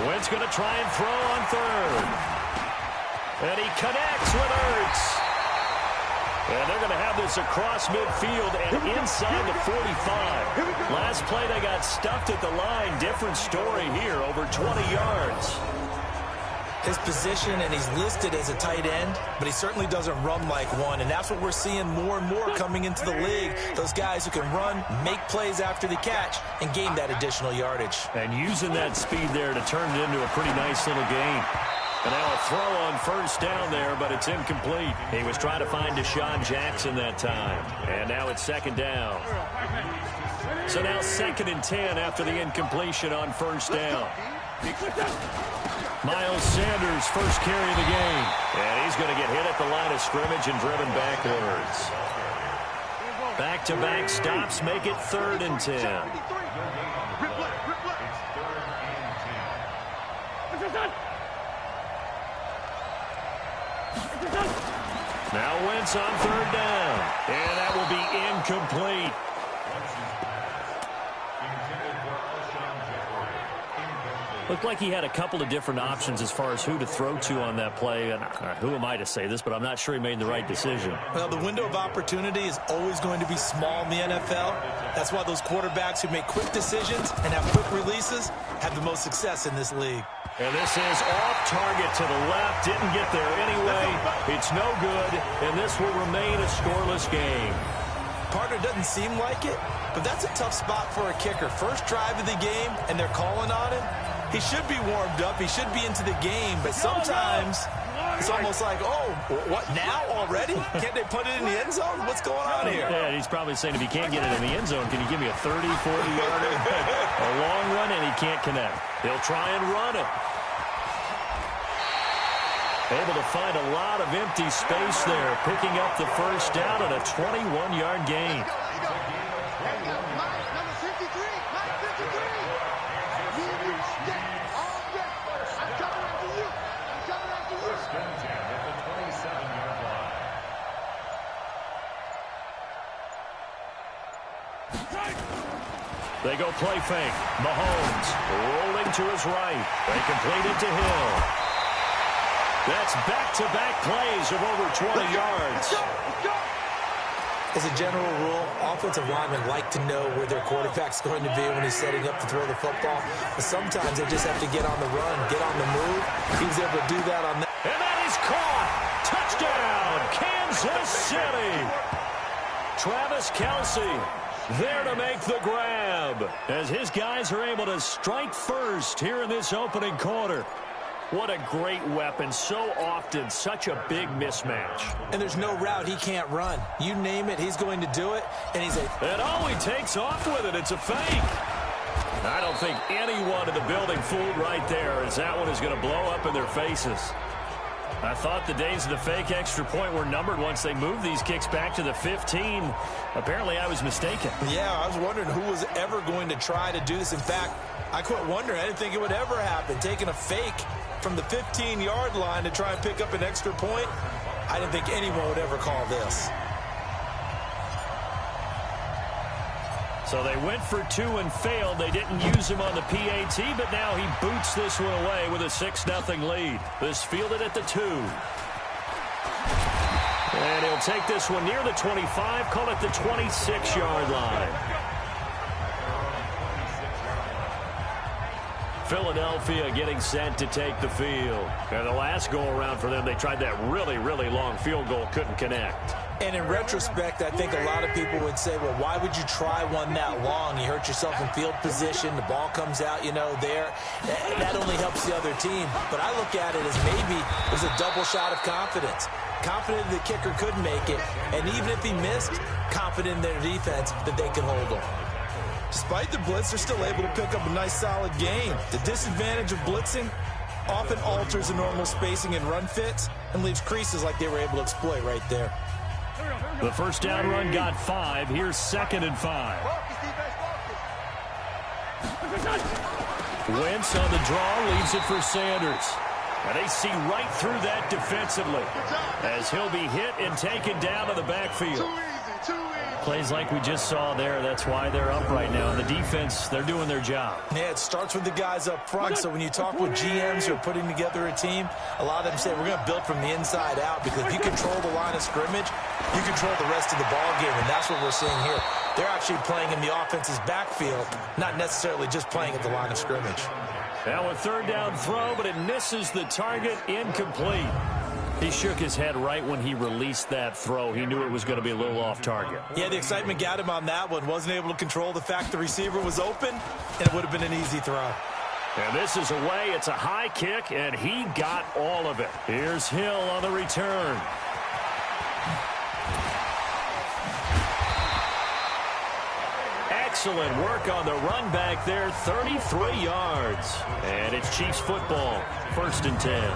Wentz going to try and throw on third. And he connects with Ertz. And they're going to have this across midfield and inside the 45. Last play, they got stuffed at the line. Different story here, over 20 yards. His position, and he's listed as a tight end, but he certainly doesn't run like one, and that's what we're seeing more and more coming into the league. Those guys who can run, make plays after the catch, and gain that additional yardage. And using that speed there to turn it into a pretty nice little gain. And now a throw on first down there, but it's incomplete. He was trying to find Deshaun Jackson that time. And now it's second down. So now 2nd and 10 after the incompletion on first down. Miles Sanders, first carry of the game. And he's going to get hit at the line of scrimmage and driven backwards. Back-to-back stops make it 3rd and 10. Now Wentz on 3rd down. And that will be incomplete. Looked like he had a couple of different options as far as who to throw to on that play. And who am I to say this, but I'm not sure he made the right decision. Well, the window of opportunity is always going to be small in the NFL. That's why those quarterbacks who make quick decisions and have quick releases have the most success in this league. And this is off target to the left. Didn't get there anyway. It's no good, and this will remain a scoreless game. Partner, doesn't seem like it, but that's a tough spot for a kicker. First drive of the game, and they're calling on him. He should be warmed up. He should be into the game, but sometimes it's almost like, oh, what, now already? Can't they put it in the end zone? What's going on here? Yeah, he's probably saying if he can't get it in the end zone, can you give me a 30, 40-yarder? A long run, and he can't connect. They'll try and run it. Able to find a lot of empty space there, picking up the first down and a 21-yard gain. They go play fake. Mahomes rolling to his right. They complete it to Hill. That's back-to-back plays of over 20 yards. As a general rule, offensive linemen like to know where their quarterback's going to be when he's setting up to throw the football. But sometimes they just have to get on the run, get on the move. He was able to do that on that. And that is caught. Touchdown, Kansas City. Travis Kelce there to make the grab as his guys are able to strike first here in this opening quarter. What a great weapon. So often, such a big mismatch. And there's no route he can't run. You name it, he's going to do it. And And oh, he takes off with it. It's a fake. I don't think anyone in the building fooled right there, as that one is going to blow up in their faces. I thought the days of the fake extra point were numbered once they moved these kicks back to the 15. Apparently, I was mistaken. Yeah, I was wondering who was ever going to try to do this. In fact, I quit wondering. I didn't think it would ever happen. Taking a fake from the 15-yard line to try and pick up an extra point, I didn't think anyone would ever call this. So they went for 2 and failed. They didn't use him on the PAT, but now he boots this one away with a 6-0 lead. This fielded at the 2. And he'll take this one near the 25, call it the 26-yard line. Philadelphia getting set to take the field. And the last go-around for them, they tried that really, really long field goal, couldn't connect. And in retrospect, I think a lot of people would say, well, why would you try one that long? You hurt yourself in field position. The ball comes out, there. That only helps the other team. But I look at it as maybe it was a double shot of confidence. Confident the kicker could make it. And even if he missed, confident in their defense that they can hold him. Despite the blitz, they're still able to pick up a nice, solid gain. The disadvantage of blitzing often alters the normal spacing and run fits and leaves creases like they were able to exploit right there. The first down run got 5. Here's 2nd and 5. Wentz on the draw, leaves it for Sanders. And they see right through that defensively as he'll be hit and taken down to the backfield. Plays like we just saw there. That's why they're up right now. And the defense, they're doing their job. Yeah, it starts with the guys up front. So when you talk with GMs who are putting together a team, a lot of them say we're going to build from the inside out, because if you control the line of scrimmage, you control the rest of the ball game, and that's what we're seeing here. They're actually playing in the offense's backfield, not necessarily just playing at the line of scrimmage. Now a third down throw, but it misses the target, incomplete. He shook his head right when he released that throw. He knew it was going to be a little off target. Yeah, the excitement got him on that one. Wasn't able to control the fact the receiver was open, and it would have been an easy throw. And this is away. It's a high kick, and he got all of it. Here's Hill on the return. Excellent work on the run back there, 33 yards. And it's Chiefs football, 1st and 10.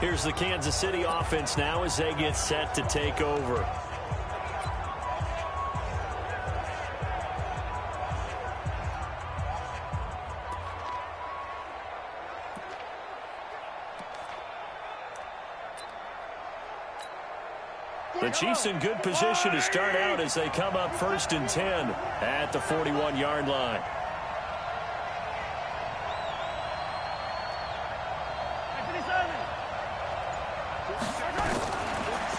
Here's the Kansas City offense now as they get set to take over. The Chiefs in good position to start out as they come up 1st and 10 at the 41-yard line.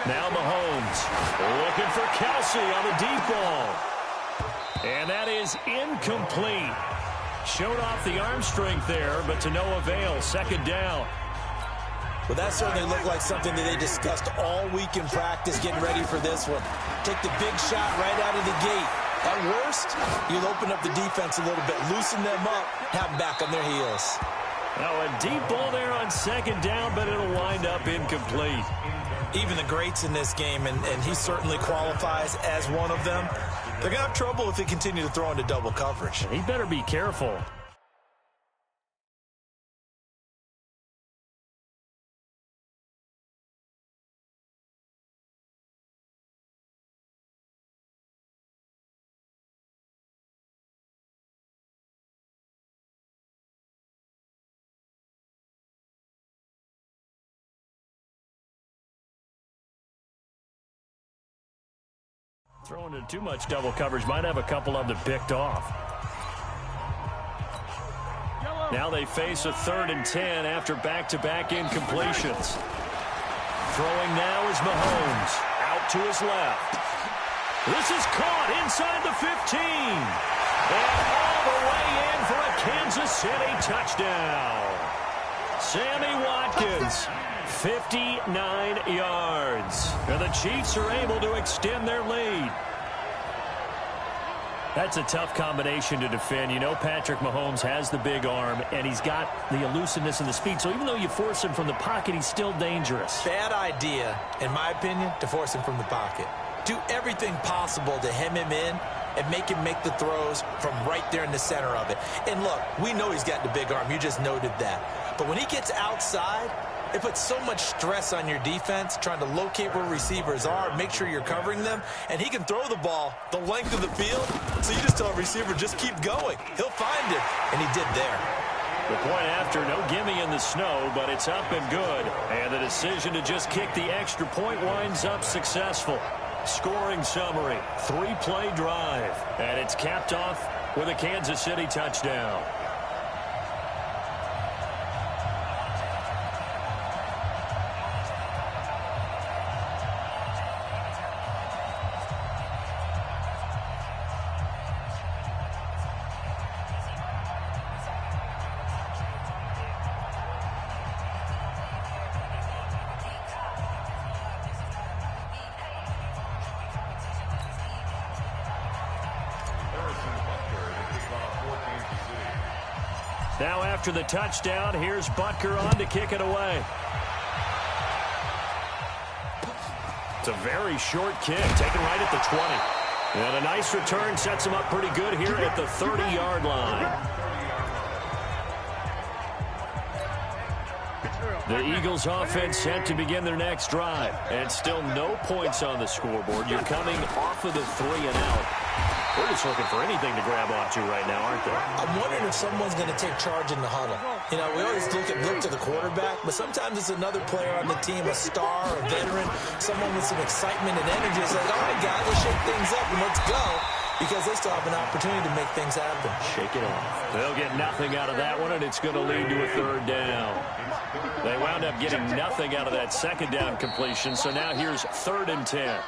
Now Mahomes looking for Kelsey on the deep ball. And that is incomplete. Showed off the arm strength there, but to no avail. 2nd down. Well, that certainly looked like something that they discussed all week in practice, getting ready for this one. Take the big shot right out of the gate. At worst, you'll open up the defense a little bit, loosen them up, have them back on their heels. Now a deep ball there on 2nd down, but it'll wind up incomplete. Even the greats in this game, and he certainly qualifies as one of them, they're going to have trouble if they continue to throw into double coverage. He better be careful. Throwing into too much double coverage. Might have a couple of them picked off. Now they face a 3rd and 10 after back-to-back incompletions. Throwing now is Mahomes. Out to his left. This is caught inside the 15. And all the way in for a Kansas City touchdown. Sammy Watkins. 59 yards. And the Chiefs are able to extend their lead. That's a tough combination to defend. You know Patrick Mahomes has the big arm, and he's got the elusiveness and the speed. So even though you force him from the pocket, he's still dangerous. Bad idea, in my opinion, to force him from the pocket. Do everything possible to hem him in and make him make the throws from right there in the center of it. And look, we know he's got the big arm. You just noted that. But when he gets outside, it puts so much stress on your defense trying to locate where receivers are, make sure you're covering them, and he can throw the ball the length of the field, so you just tell a receiver, just keep going. He'll find it, and he did there. The point after, no gimme in the snow, but it's up and good. And the decision to just kick the extra point winds up successful. Scoring summary, 3-play drive, and it's capped off with a Kansas City touchdown. Now after the touchdown, here's Butker on to kick it away. It's a very short kick, taken right at the 20. And a nice return sets him up pretty good here at the 30-yard line. The Eagles offense set to begin their next drive. And still no points on the scoreboard. You're coming off of the 3 and out. They're just looking for anything to grab onto right now, aren't they? I'm wondering if someone's going to take charge in the huddle. You know, we always look to the quarterback, but sometimes it's another player on the team, a star, a veteran, someone with some excitement and energy. It's like, all right, guys, let's shake things up and let's go. Because they still have an opportunity to make things happen. Shake it off. They'll get nothing out of that one, and it's going to lead to a 3rd down. They wound up getting nothing out of that 2nd down completion, so now here's 3rd and 10.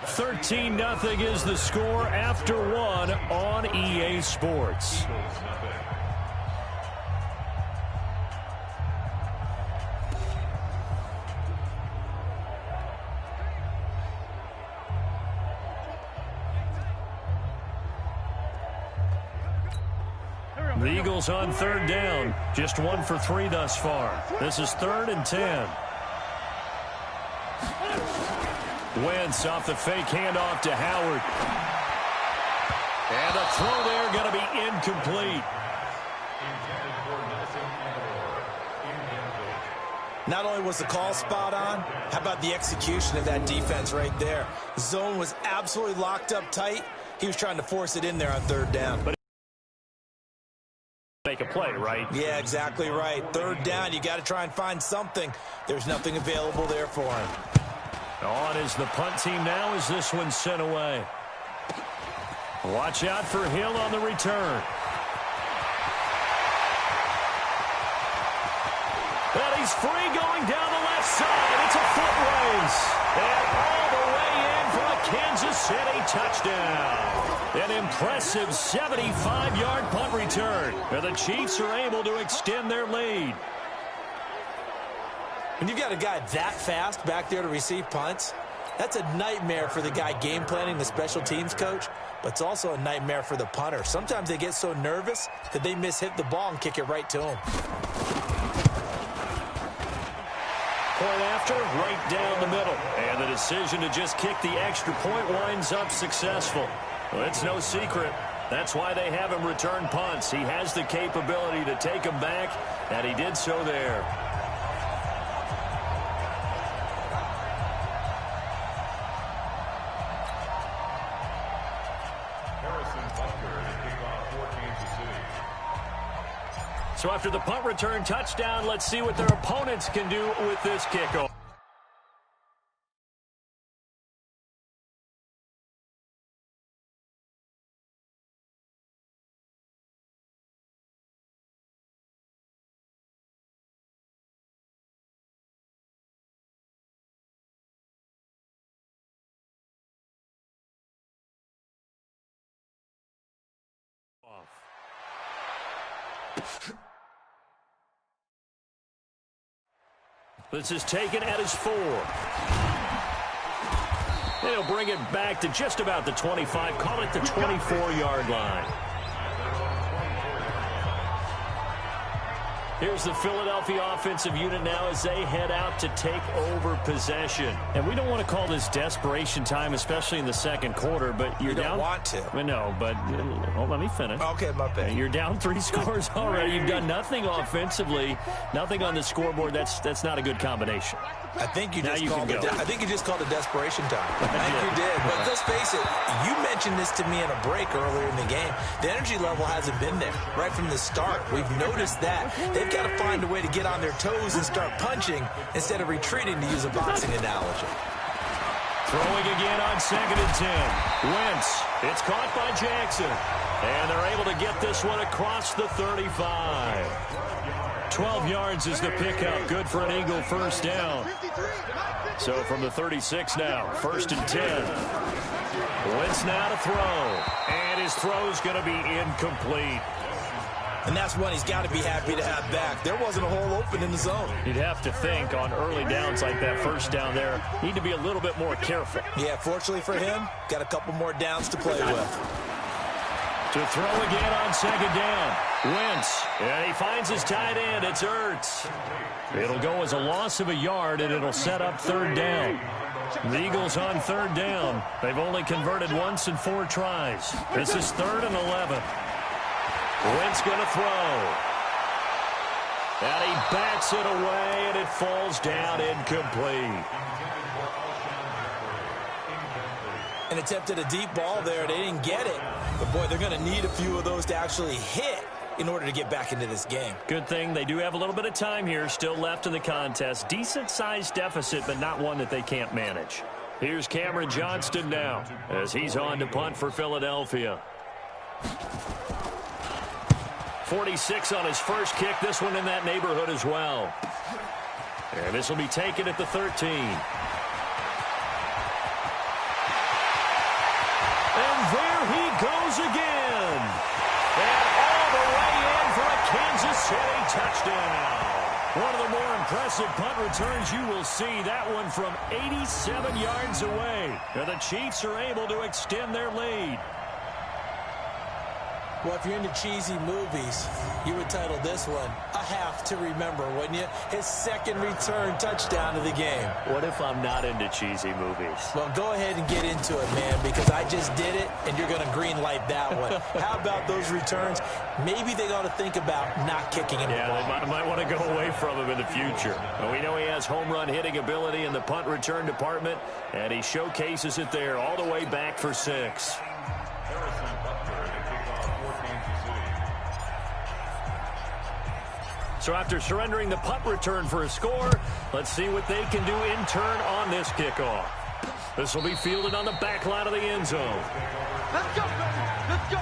13-0 is the score after 1 on EA Sports. The Eagles on 3rd down. Just 1 for 3 thus far. This is 3rd and 10. Wentz off the fake handoff to Howard. And the throw there going to be incomplete. Not only was the call spot on, how about the execution of that defense right there? Zone was absolutely locked up tight. He was trying to force it in there on 3rd down. But make a play, right? Yeah, exactly right. 3rd down, you got to try and find something. There's nothing available there for him. On is the punt team now as this one's sent away. Watch out for Hill on the return. And he's free going down the left side. It's a foot race. And all the way in for a Kansas City touchdown. An impressive 75-yard punt return. And the Chiefs are able to extend their lead. When you've got a guy that fast back there to receive punts, that's a nightmare for the guy game planning, the special teams coach, but it's also a nightmare for the punter. Sometimes they get so nervous that they hit the ball and kick it right to him. Point after, right down the middle. And the decision to just kick the extra point winds up successful. Well, it's no secret. That's why they have him return punts. He has the capability to take them back, and he did so there. So after the punt return touchdown, let's see what their opponents can do with this kickoff. This is taken at his 4. And he'll bring it back to just about the 25. Call it the 24-yard line. Here's the Philadelphia offensive unit now as they head out to take over possession. And we don't want to call this desperation time, especially in the second quarter, but you're down. You don't want to. No, but let me finish. Okay, my bad. You're down 3 scores already. You've done nothing offensively, nothing on the scoreboard. That's not a good combination. I think you just called it desperation time. I think you did. But let's face it, you mentioned this to me in a break earlier in the game. The energy level hasn't been there right from the start. We've noticed that. They've got to find a way to get on their toes and start punching instead of retreating, to use a boxing analogy. Throwing again on 2nd and 10. Wentz. It's caught by Jackson. And they're able to get this one across the 35. 12 yards is the pickup. Good for an Eagle first down. So from the 36 now, 1st and 10. Wentz now to throw. And his throw's going to be incomplete. And that's one he's got to be happy to have back. There wasn't a hole open in the zone. You'd have to think on early downs like that, first down there, need to be a little bit more careful. Yeah, fortunately for him, got a couple more downs to play with. To throw again on 2nd down. Wentz. And he finds his tight end. It's Ertz. It'll go as a loss of a yard, and it'll set up 3rd down. The Eagles on 3rd down. They've only converted once in 4 tries. This is 3rd and 11. Wentz going to throw. And he bats it away, and it falls down incomplete. An attempt at a deep ball there. They didn't get it. But, boy, they're going to need a few of those to actually hit in order to get back into this game. Good thing they do have a little bit of time here still left in the contest. Decent-sized deficit, but not one that they can't manage. Here's Cameron Johnston now as he's on to punt for Philadelphia. 46 on his first kick. This one in that neighborhood as well. And this will be taken at the 13. And there he goes again. And all the way in for a Kansas City touchdown. One of the more impressive punt returns you will see. That one from 87 yards away. And the Chiefs are able to extend their lead. Well, if you're into cheesy movies, you would title this one A Half to Remember, wouldn't you? His second return touchdown of the game. What if I'm not into cheesy movies? Well, go ahead and get into it, man, because I just did it, and you're going to green light that one. How about those returns? Maybe they got to think about not kicking him. Yeah, they might want to go away from him in the future. Well, we know he has home run hitting ability in the punt return department, and he showcases it there all the way back for 6. So after surrendering the punt return for a score, let's see what they can do in turn on this kickoff. This will be fielded on the back line of the end zone. Let's go, baby. Let's go.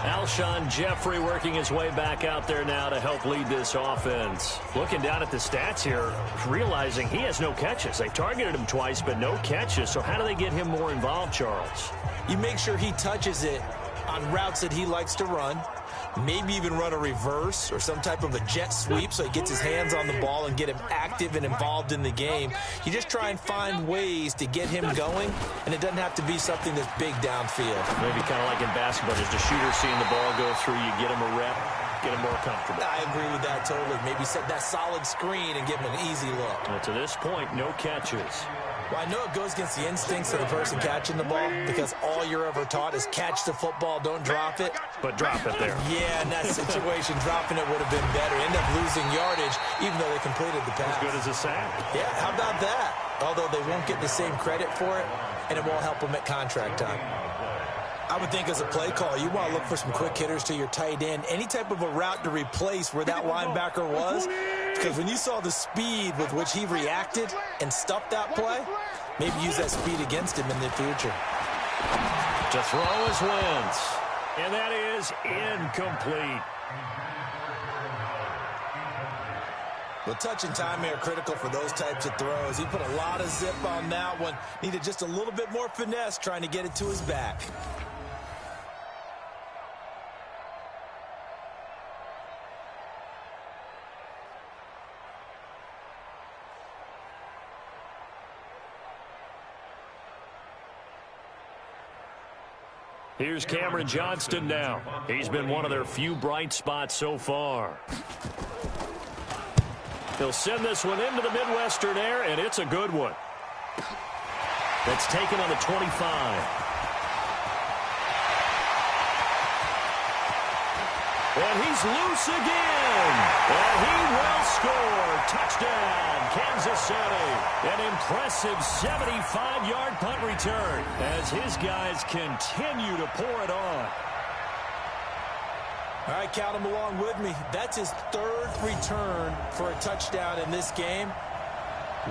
Alshon Jeffrey working his way back out there now to help lead this offense. Looking down at the stats here, realizing he has no catches. They targeted him twice, but no catches. So how do they get him more involved, Charles? You make sure he touches it on routes that he likes to run. Maybe even run a reverse or some type of a jet sweep so he gets his hands on the ball and get him active and involved in the game. You just try and find ways to get him going, and it doesn't have to be something that's big downfield. Maybe kind of like in basketball, just a shooter seeing the ball go through, you get him a rep, get him more comfortable. I agree with that totally. Maybe set that solid screen and give him an easy look. Well, to this point, no catches. Well, I know it goes against the instincts of the person catching the ball because all you're ever taught is catch the football, don't drop it. But drop it there. Yeah, in that situation, dropping it would have been better. End up losing yardage, even though they completed the pass. As good as a sack. Yeah, how about that? Although they won't get the same credit for it, and it won't help them at contract time. I would think as a play call, you want to look for some quick hitters to your tight end. Any type of a route to replace where that linebacker was. Because when you saw the speed with which he reacted and stuffed that play, maybe use that speed against him in the future. To throw is Wentz. And that is incomplete. Well, touch and timing are critical for those types of throws. He put a lot of zip on that one. Needed just a little bit more finesse trying to get it to his back. Here's Cameron Johnston now. He's been one of their few bright spots so far. He'll send this one into the Midwestern air, and it's a good one. That's taken on the 25. And he's loose again. And he will score. Touchdown, Kansas City. An impressive 75-yard punt return as his guys continue to pour it on. All right, count him along with me. That's his third return for a touchdown in this game.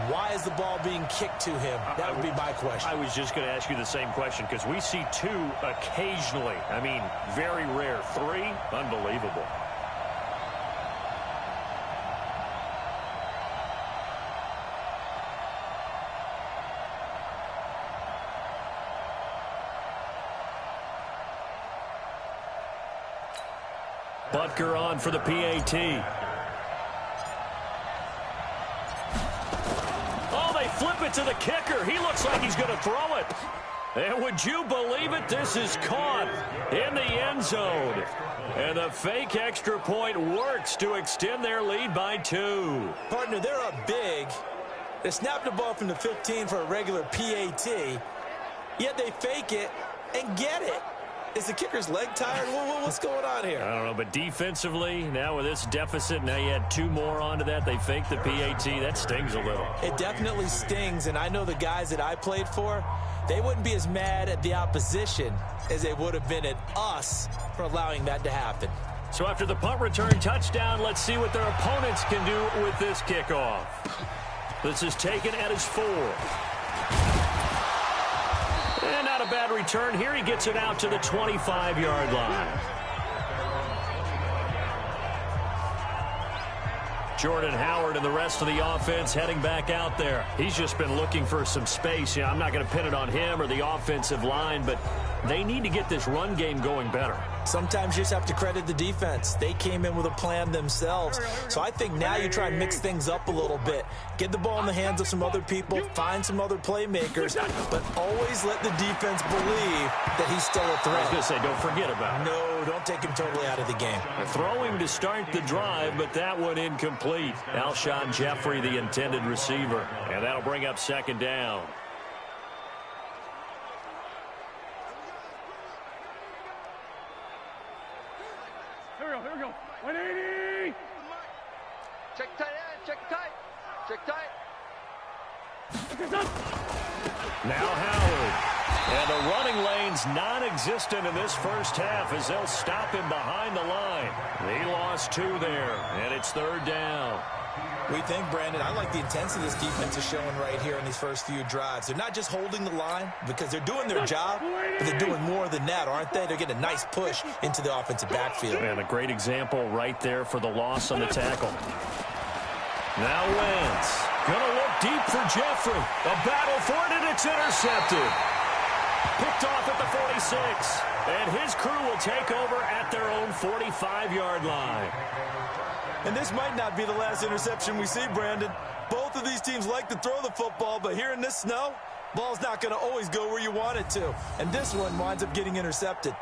Why is the ball being kicked to him? That would be my question. I was just going to ask you the same question because we see 2 occasionally. I mean, very rare. 3, unbelievable. Butker on for the PAT. Flip it to the kicker. He looks like he's going to throw it. And would you believe it? This is caught in the end zone. And the fake extra point works to extend their lead by 2. Partner, they're up big. They snapped the ball from the 15 for a regular PAT, yet they fake it and get it. Is the kicker's leg tired? What's going on here? I don't know, but defensively, now with this deficit, now you add 2 more onto that. They fake the PAT. That stings a little. It definitely stings, and I know the guys that I played for, they wouldn't be as mad at the opposition as they would have been at us for allowing that to happen. So after the punt return touchdown, let's see what their opponents can do with this kickoff. This is taken at his 4. And not a bad return here. He gets it out to the 25-yard line. Jordan Howard and the rest of the offense heading back out there. He's just been looking for some space. You know, I'm not going to pin it on him or the offensive line, but they need to get this run game going better. Sometimes you just have to credit the defense. They came in with a plan themselves. So I think now you try and mix things up a little bit. Get the ball in the hands of some other people, find some other playmakers, but always let the defense believe that he's still a threat. I was going to say, don't forget about it. No, don't take him totally out of the game. Throwing to start the drive, but that one incomplete. Alshon Jeffrey, the intended receiver, and that'll bring up second down. Here we go. 180. Check tight end. Check tight. Check tight. Now Howard. And the running lane's non-existent in this first half as they'll stop him behind the line. He lost 2 there, and it's third down. We think, Brandon, I like the intensity this defense is showing right here in these first few drives. They're not just holding the line because they're doing their job, but they're doing more than that, aren't they? They're getting a nice push into the offensive backfield. And a great example right there for the loss on the tackle. Now Wentz. Gonna look deep for Jeffrey. A battle for it, and it's intercepted. Picked off at the 46. And his crew will take over at their own 45-yard line. And this might not be the last interception we see, Brandon. Both of these teams like to throw the football, but here in this snow, ball's not going to always go where you want it to. And this one winds up getting intercepted.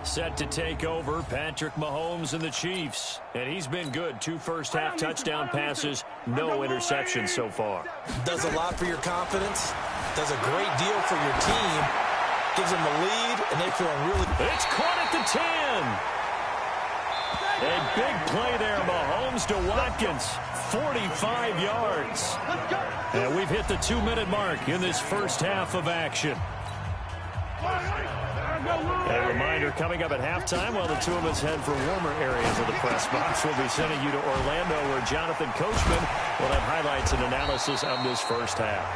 Set to take over, Patrick Mahomes and the Chiefs. And he's been good. 2 first-half touchdown passes, no interceptions so far. Does a lot for your confidence. Does a great deal for your team. Gives them a lead, and they feel really... It's caught at the 10. A big play there, Mahomes to Watkins. 45 yards. And we've hit the 2-minute mark in this first half of action. A reminder, coming up at halftime, while the two of us head for warmer areas of the press box, we'll be sending you to Orlando, where Jonathan Coachman will have highlights and analysis of this first half.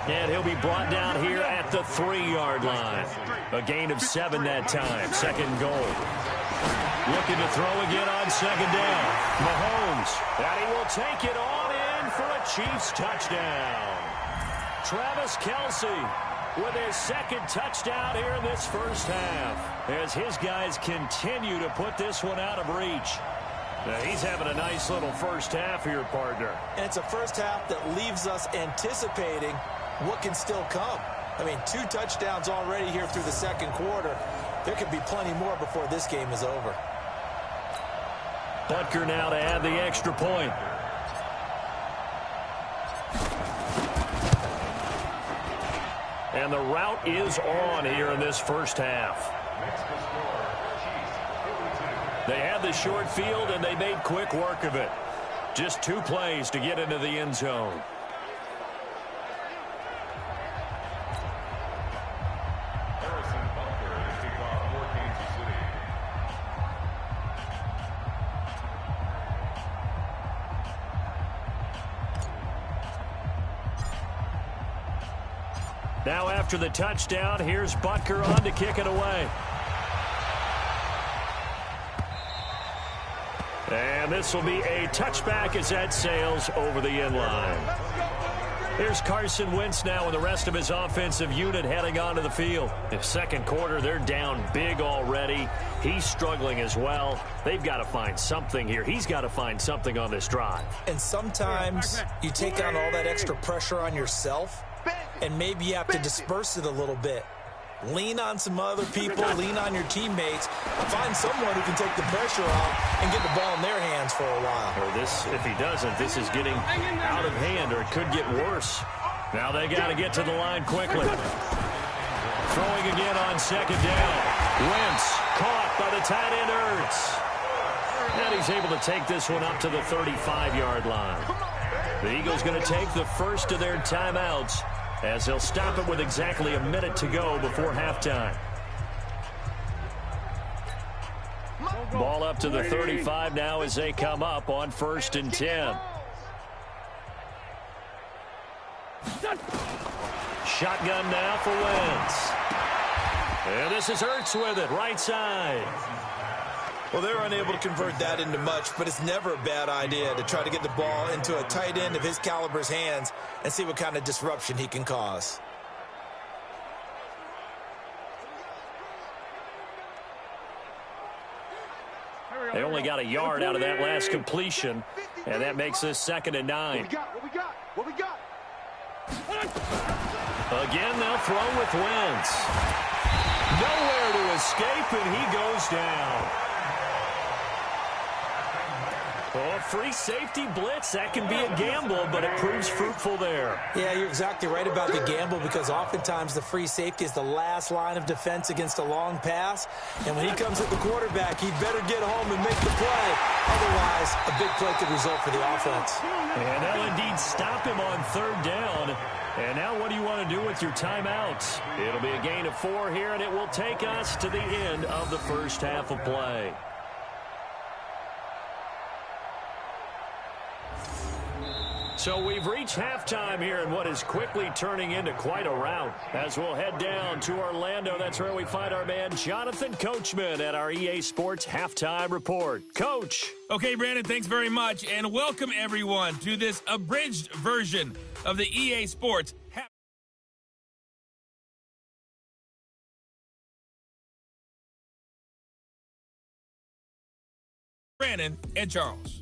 And he'll be brought down here at the 3-yard line. A gain of 7 that time. Second goal. Looking to throw again on second down. Mahomes. And he will take it on in for a Chiefs touchdown. Travis Kelce with his second touchdown here in this first half, as his guys continue to put this one out of reach. Now, he's having a nice little first half here, partner. And it's a first half that leaves us anticipating what can still come. I mean, 2 touchdowns already here through the second quarter. There could be plenty more before this game is over. Butker now to add the extra point. And the route is on here in this first half. They had the short field, and they made quick work of it. Just 2 plays to get into the end zone. Now after the touchdown, here's Butker on to kick it away. And this will be a touchback as that sails over the end line. Here's Carson Wentz now with the rest of his offensive unit heading onto the field. The second quarter, they're down big already. He's struggling as well. They've got to find something here. He's got to find something on this drive. And sometimes you take on all that extra pressure on yourself, and maybe you have to disperse it a little bit. Lean on some other people, lean on your teammates, find someone who can take the pressure off and get the ball in their hands for a while. Or this, if he doesn't, this is getting out of hand, or it could get worse. Now they got to get to the line quickly. Throwing again on second down. Wentz caught by the tight end Ertz. And he's able to take this one up to the 35-yard line. The Eagles going to take the first of their timeouts as they'll stop it with exactly a minute to go before halftime. Ball up to the 35 now as they come up on 1st and 10. Shotgun now for Wentz. And this is Ertz with it, right side. Well, they're unable to convert that into much, but it's never a bad idea to try to get the ball into a tight end of his caliber's hands and see what kind of disruption he can cause. They only got a yard out of that last completion, and that makes this 2nd and 9. What we got? Again, they'll throw with Wentz. Nowhere to escape, and he goes down. Oh, free safety blitz. That can be a gamble, but it proves fruitful there. Yeah, you're exactly right about the gamble, because oftentimes the free safety is the last line of defense against a long pass. And when he comes at the quarterback, he'd better get home and make the play. Otherwise, a big play could result for the offense. And they'll indeed stop him on 3rd down. And now what do you want to do with your timeouts? It'll be a gain of 4 here, and it will take us to the end of the first half of play. So we've reached halftime here in what is quickly turning into quite a rout. As we'll head down to Orlando, that's where we find our man Jonathan Coachman at our EA Sports Halftime Report. Coach. Okay, Brandon, thanks very much. And welcome, everyone, to this abridged version of the EA Sports Brandon and Charles.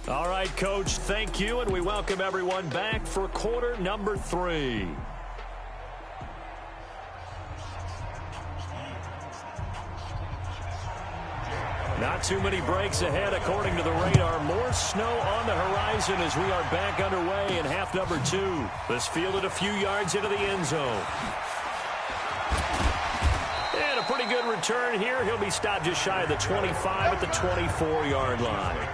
All right, Coach, thank you, and we welcome everyone back for quarter number 3. Not too many breaks ahead, according to the radar. More snow on the horizon as we are back underway in half number 2. This fielded a few yards into the end zone. And a pretty good return here. He'll be stopped just shy of the 25 at the 24-yard line.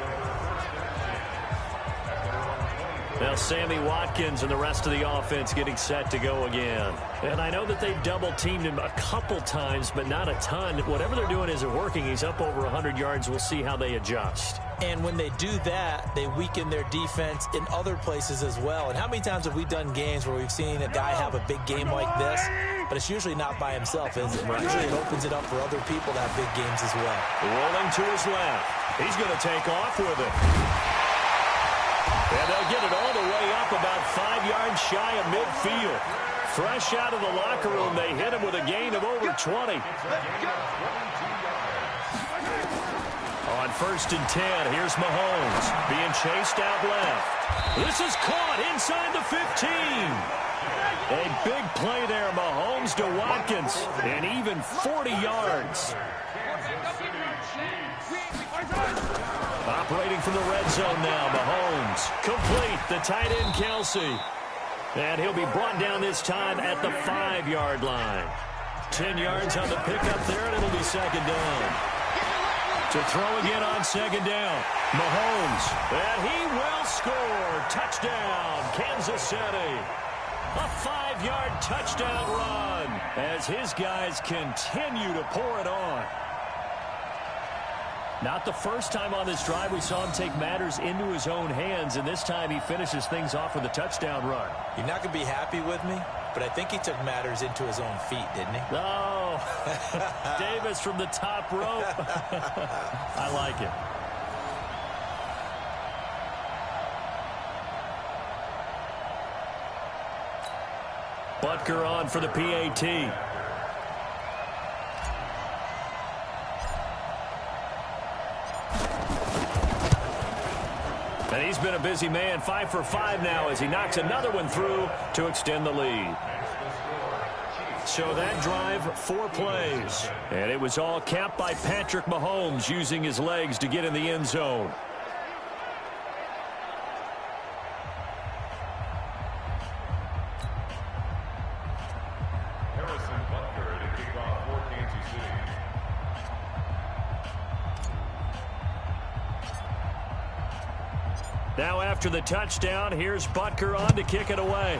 Now Sammy Watkins and the rest of the offense getting set to go again. And I know that they've double-teamed him a couple times, but not a ton. Whatever they're doing isn't working. He's up over 100 yards. We'll see how they adjust. And when they do that, they weaken their defense in other places as well. And how many times have we done games where we've seen a guy have a big game like this, but it's usually not by himself, is it? Right. Usually it opens it up for other people to have big games as well. Rolling to his left. He's going to take off with it. And they'll get it all the way up about 5 yards shy of midfield. Fresh out of the locker room, they hit him with a gain of over 20. On 1st and 10, here's Mahomes being chased out left. This is caught inside the 15. A big play there, Mahomes to Watkins, and even 40 yards. Operating from the red zone now, Mahomes. Complete, the tight end Kelce. And he'll be brought down this time at the 5-yard line. 10 yards on the pickup there, and it'll be 2nd down. To throw again on 2nd down. Mahomes, and he will score. Touchdown, Kansas City. A 5-yard touchdown run as his guys continue to pour it on. Not the first time on this drive we saw him take matters into his own hands, and this time he finishes things off with a touchdown run. You're not going to be happy with me, but I think he took matters into his own feet, didn't he? Oh, Davis from the top rope. I like it. Butker on for the PAT. And he's been a busy man, 5 for 5 now as he knocks another one through to extend the lead. So that drive, 4 plays. And it was all capped by Patrick Mahomes using his legs to get in the end zone. Now after the touchdown, here's Butker on to kick it away.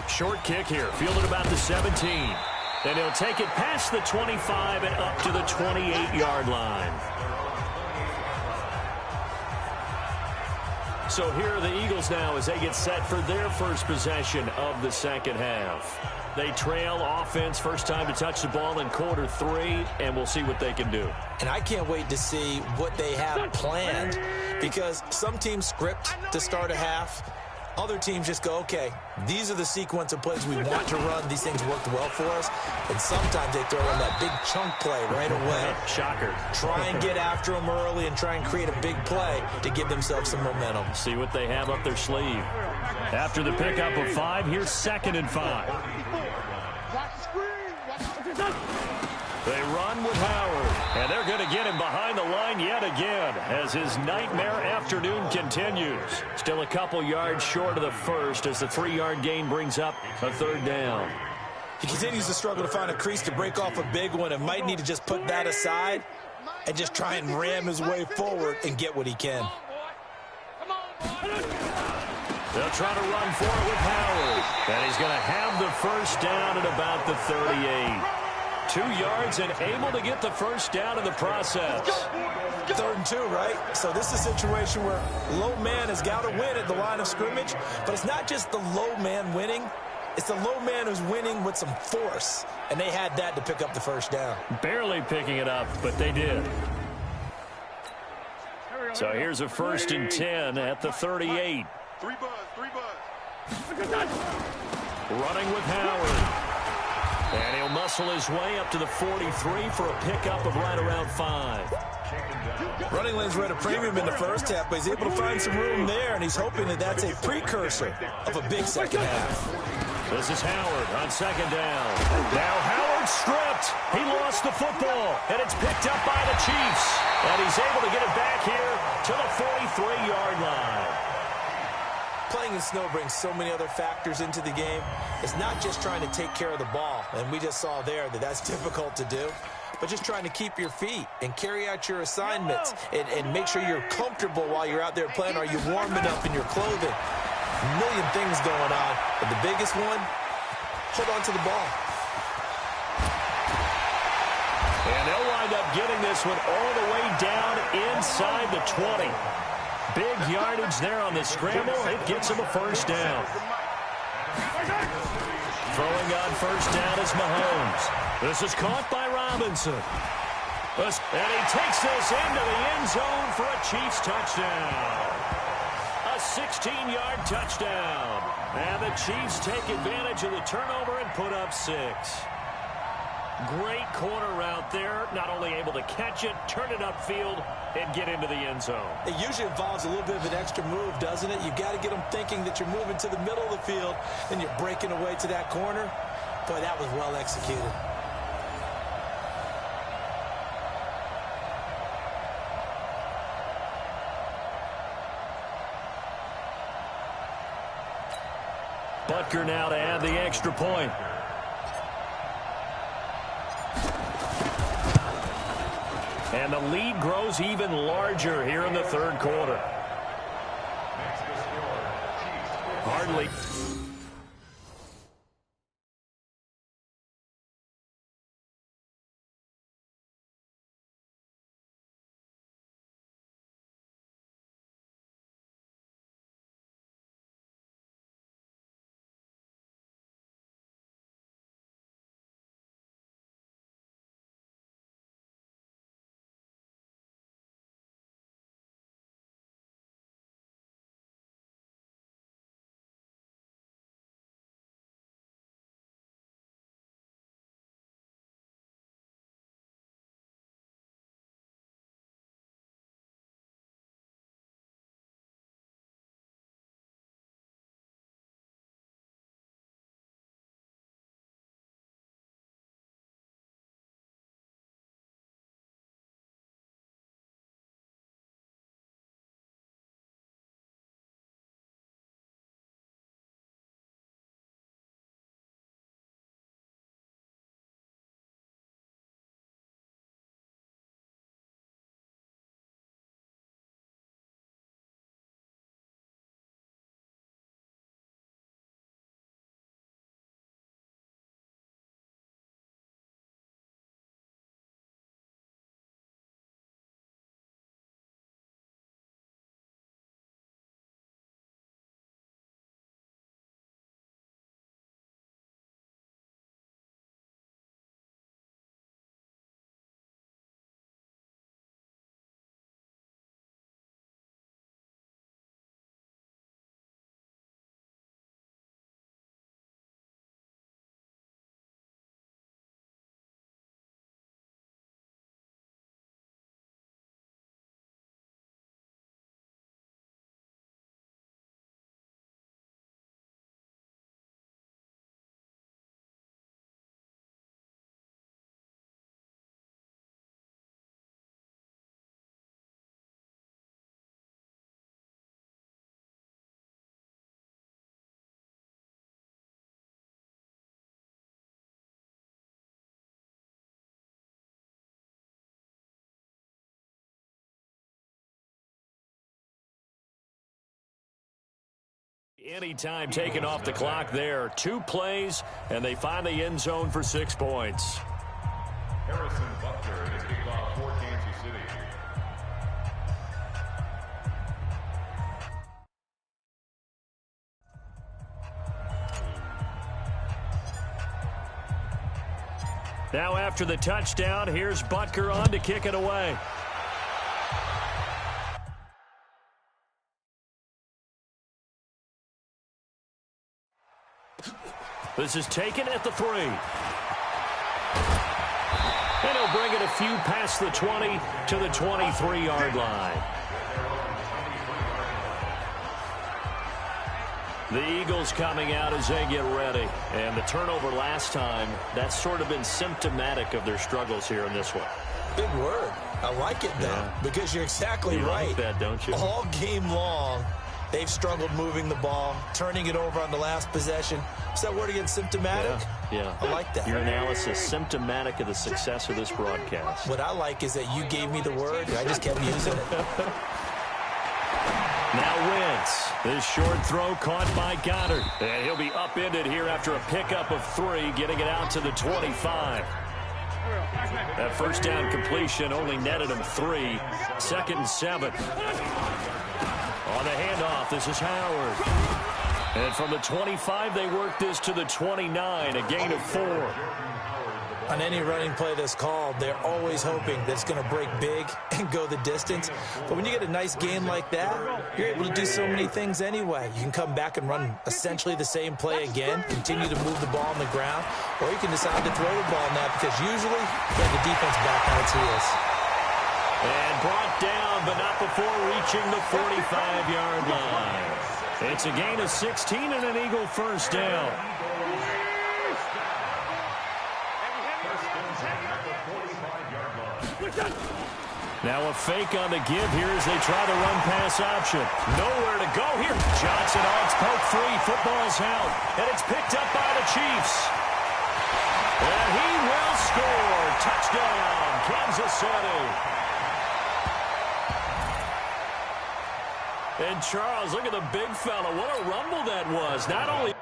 Short kick here, fielded about the 17. And he'll take it past the 25 and up to the 28-yard line. So here are the Eagles now as they get set for their first possession of the second half. They trail offense, first time to touch the ball in quarter 3, and we'll see what they can do. And I can't wait to see what they have planned, because some teams script to start a half. Other teams just go, okay, these are the sequence of plays we want to run. These things worked well for us. And sometimes they throw in that big chunk play right away. Shocker. Try and get after them early and try and create a big play to give themselves some momentum. See what they have up their sleeve. After the pickup of 5, here's 2nd and 5. They run with Howard, and they're going to get him behind the line yet again as his nightmare afternoon continues. Still a couple yards short of the first as the 3-yard gain brings up a 3rd down. He continues to struggle to find a crease to break off a big one and might need to just put that aside and just try and ram his way forward and get what he can. They'll try to run for it with Howard, and he's going to have the first down at about the 38. 2 yards and able to get the first down in the process. 3rd and 2, right? So this is a situation where low man has got to win at the line of scrimmage, but it's not just the low man winning. It's the low man who's winning with some force, and they had that to pick up the first down. Barely picking it up, but they did. So here's a 1st and 10 at the 38. 3 buzz. Running with Howard. And he'll muscle his way up to the 43 for a pickup of right around 5. Running lanes were at a premium in the first half, but he's able to find some room there, and he's hoping that that's a precursor of a big second half. This is Howard on 2nd down. Now Howard stripped. He lost the football, and it's picked up by the Chiefs. And he's able to get it back here to the 43-yard line. Playing in snow brings so many other factors into the game. It's not just trying to take care of the ball, and we just saw there that that's difficult to do, but just trying to keep your feet and carry out your assignments and make sure you're comfortable while you're out there playing. Are you warm enough in your clothing? A million things going on, but the biggest one, hold on to the ball. And they'll wind up getting this one all the way down inside the 20. Big yardage there on the scramble. It gets him a first down. Throwing on first down is Mahomes. This is caught by Robinson. And he takes this into the end zone for a Chiefs touchdown. A 16-yard touchdown. And the Chiefs take advantage of the turnover and put up 6. Great corner route there. Not only able to catch it, turn it upfield, and get into the end zone. It usually involves a little bit of an extra move, doesn't it? You've got to get them thinking that you're moving to the middle of the field, and you're breaking away to that corner. Boy, that was well executed. Butker now to add the extra point. And the lead grows even larger here in the 3rd quarter. Hardly Any time taken off the clock there. 2 plays, and they find the end zone for 6 points. Harrison Butker to kick off for Kansas City. Now after the touchdown, here's Butker on to kick it away. This is taken at the 3. And he'll bring it a few past the 20 to the 23-yard line. The Eagles coming out as they get ready. And the turnover last time, that's sort of been symptomatic of their struggles here in this one. Big word. I like it, though, because you're exactly right. You like that, don't you? All game long, they've struggled moving the ball, turning it over on the last possession. Is that word again, symptomatic? Yeah. I like that. Your analysis, symptomatic of the success of this broadcast. What I like is that you gave me the word, I just kept using it. Now Wentz. This short throw caught by Goddard. And he'll be upended here after a pickup of 3, getting it out to the 25. That first down completion only netted him 3. 2nd and 7. On the handoff, this is Howard. And from the 25, they work this to the 29, a gain of 4. On any running play that's called, they're always hoping that it's going to break big and go the distance. But when you get a nice game like that, you're able to do so many things anyway. You can come back and run essentially the same play again, continue to move the ball on the ground, or you can decide to throw the ball now because usually you have the defense back on its heels. And brought down, but not before reaching the 45-yard line. It's a gain of 16 and an Eagle first down. Now a fake on the give here as they try the run-pass option. Nowhere to go here. Johnson on its poke free. Football's out. And it's picked up by the Chiefs. And he will score. Touchdown, Kansas City. And Charles, look at the big fella. What a rumble that was. Not only...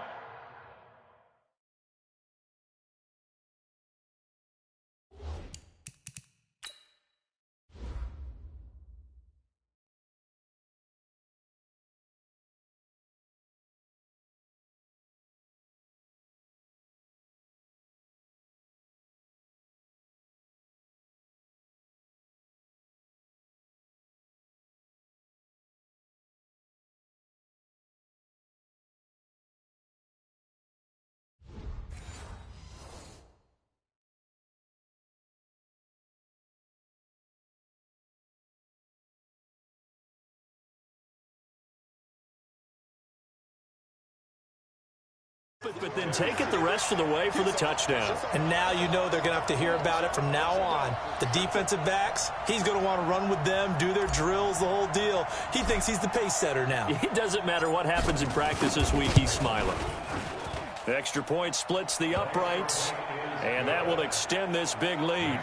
But then take it the rest of the way for the touchdown. And now you know they're going to have to hear about it from now on. The defensive backs, he's going to want to run with them, do their drills, the whole deal. He thinks he's the pace setter now. It doesn't matter what happens in practice this week, he's smiling. The extra point splits the uprights, and that will extend this big lead.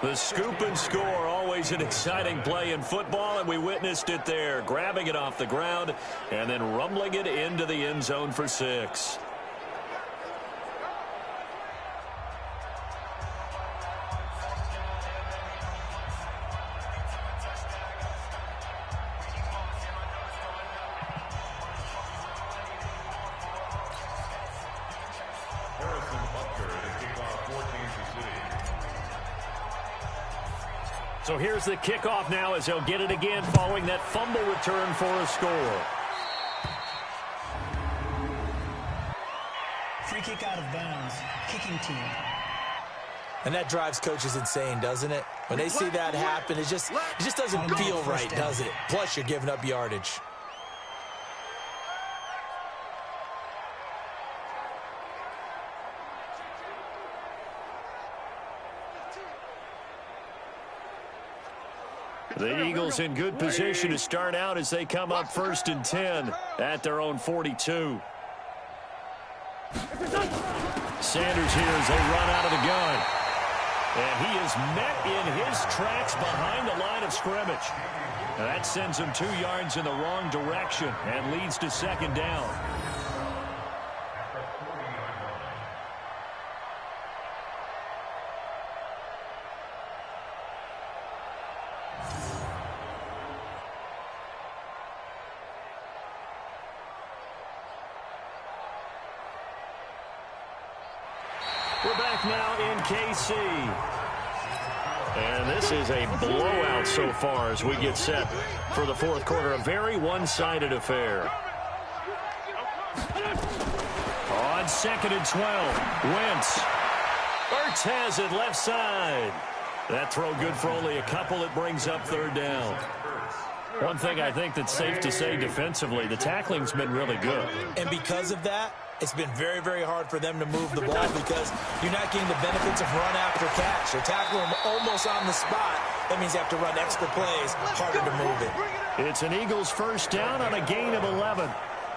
The scoop and score, always an exciting play in football, and we witnessed it there, grabbing it off the ground and then rumbling it into the end zone for 6. So here's the kickoff now as they'll get it again following that fumble return for a score. Free kick out of bounds. Kicking team. And that drives coaches insane, doesn't it? When they see that happen, it just doesn't feel right, does it? Plus, you're giving up yardage. The Eagles in good position to start out as they come up 1st and 10 at their own 42. Sanders here as they run out of the gun. And he is met in his tracks behind the line of scrimmage. And that sends him 2 yards in the wrong direction and leads to second down. We're back now in KC. And this is a blowout so far as we get set for the fourth quarter. A very one-sided affair. On 2nd and 12, Wentz. Ertz has it left side. That throw good for only a couple. It brings up third down. One thing I think that's safe to say defensively, the tackling's been really good. And because of that, it's been very, very hard for them to move the ball because you're not getting the benefits of run after catch. They're tackling them almost on the spot. That means you have to run extra plays, harder to move it. It's an Eagles first down on a gain of 11.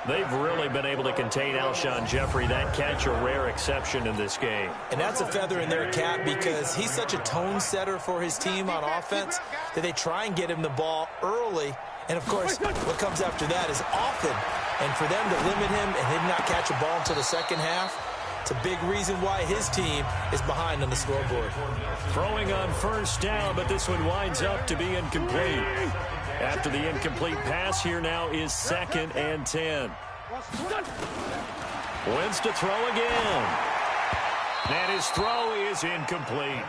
They've really been able to contain Alshon Jeffrey. That catch a rare exception in this game. And that's a feather in their cap because he's such a tone setter for his team on offense that they try and get him the ball early. And, of course, what comes after that is often. And for them to limit him and him not catch a ball until the second half, it's a big reason why his team is behind on the scoreboard. Throwing on first down, but this one winds up to be incomplete. After the incomplete pass, here now is 2nd and 10. Wentz to throw again. And his throw is incomplete.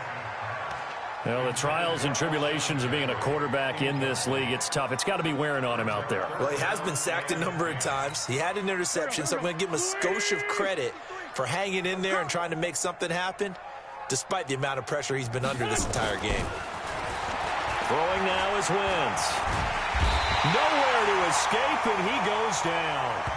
Well, the trials and tribulations of being a quarterback in this league, it's tough. It's got to be wearing on him out there. Well, he has been sacked a number of times. He had an interception, so I'm going to give him a skosh of credit for hanging in there and trying to make something happen, despite the amount of pressure he's been under this entire game. Throwing now is Wentz. Nowhere to escape, and he goes down.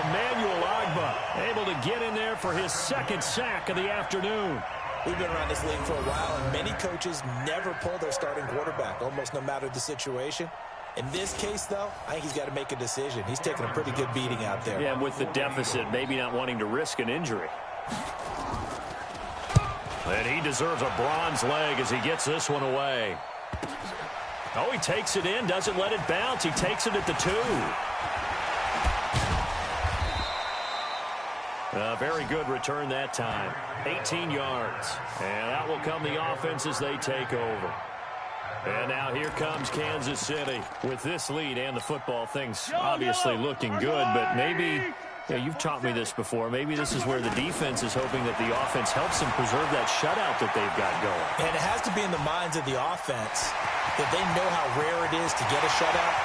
Emmanuel Ogbah able to get in there for his 2nd sack of the afternoon. We've been around this league for a while, and many coaches never pull their starting quarterback, almost no matter the situation. In this case, though, I think he's got to make a decision. He's taking a pretty good beating out there. Yeah, and with the deficit, maybe not wanting to risk an injury. And he deserves a bronze leg as he gets this one away. Oh, he takes it in, doesn't let it bounce. He takes it at the 2. A very good return that time. 18 yards. And out will come the offense as they take over. And now here comes Kansas City. With this lead and the football, things obviously looking good, but maybe, you've taught me this before, maybe this is where the defense is hoping that the offense helps them preserve that shutout that they've got going. And it has to be in the minds of the offense that they know how rare it is to get a shutout.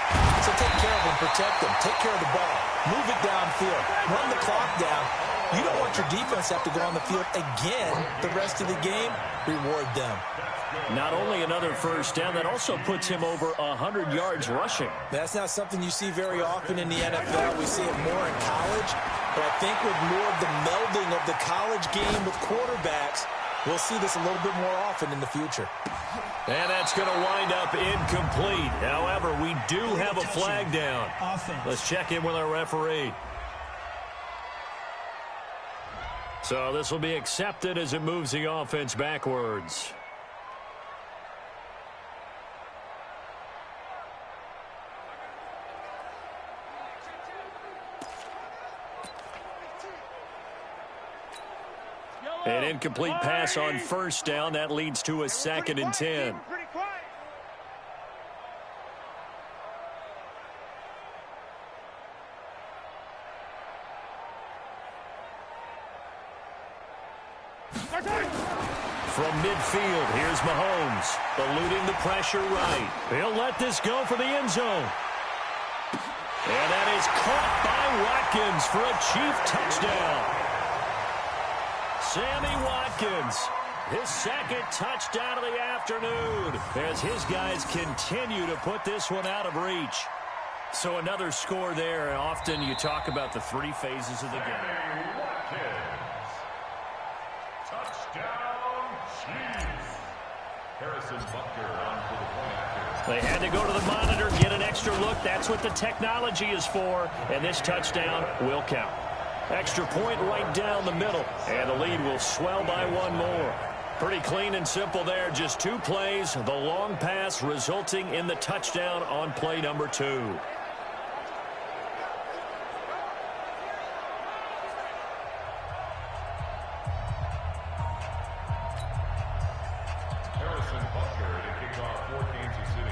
So take care of them, protect them, take care of the ball, move it downfield, run the clock down. You don't want your defense to have to go on the field again the rest of the game. Reward them. Not only another first down, that also puts him over 100 yards rushing. That's not something you see very often in the NFL. We see it more in college. But I think with more of the melding of the college game with quarterbacks, we'll see this a little bit more often in the future. And that's going to wind up incomplete. However, we do have a flag down. Let's check in with our referee. So this will be accepted as it moves the offense backwards. An incomplete pass on first down. That leads to a 2nd and 10. From midfield, here's Mahomes, eluding the pressure right. He'll let this go for the end zone. And that is caught by Watkins for a Chief touchdown. Sammy Watkins, his 2nd touchdown of the afternoon, as his guys continue to put this one out of reach. So another score there, and often you talk about the 3 phases of the game. Harrison Butker on for the point. They had to go to the monitor, get an extra look. That's what the technology is for, and this touchdown will count. Extra point right down the middle, and the lead will swell by 1 more. Pretty clean and simple there. Just 2 plays. The long pass resulting in the touchdown on play number 2. Harrison Butker to kick off for Kansas City.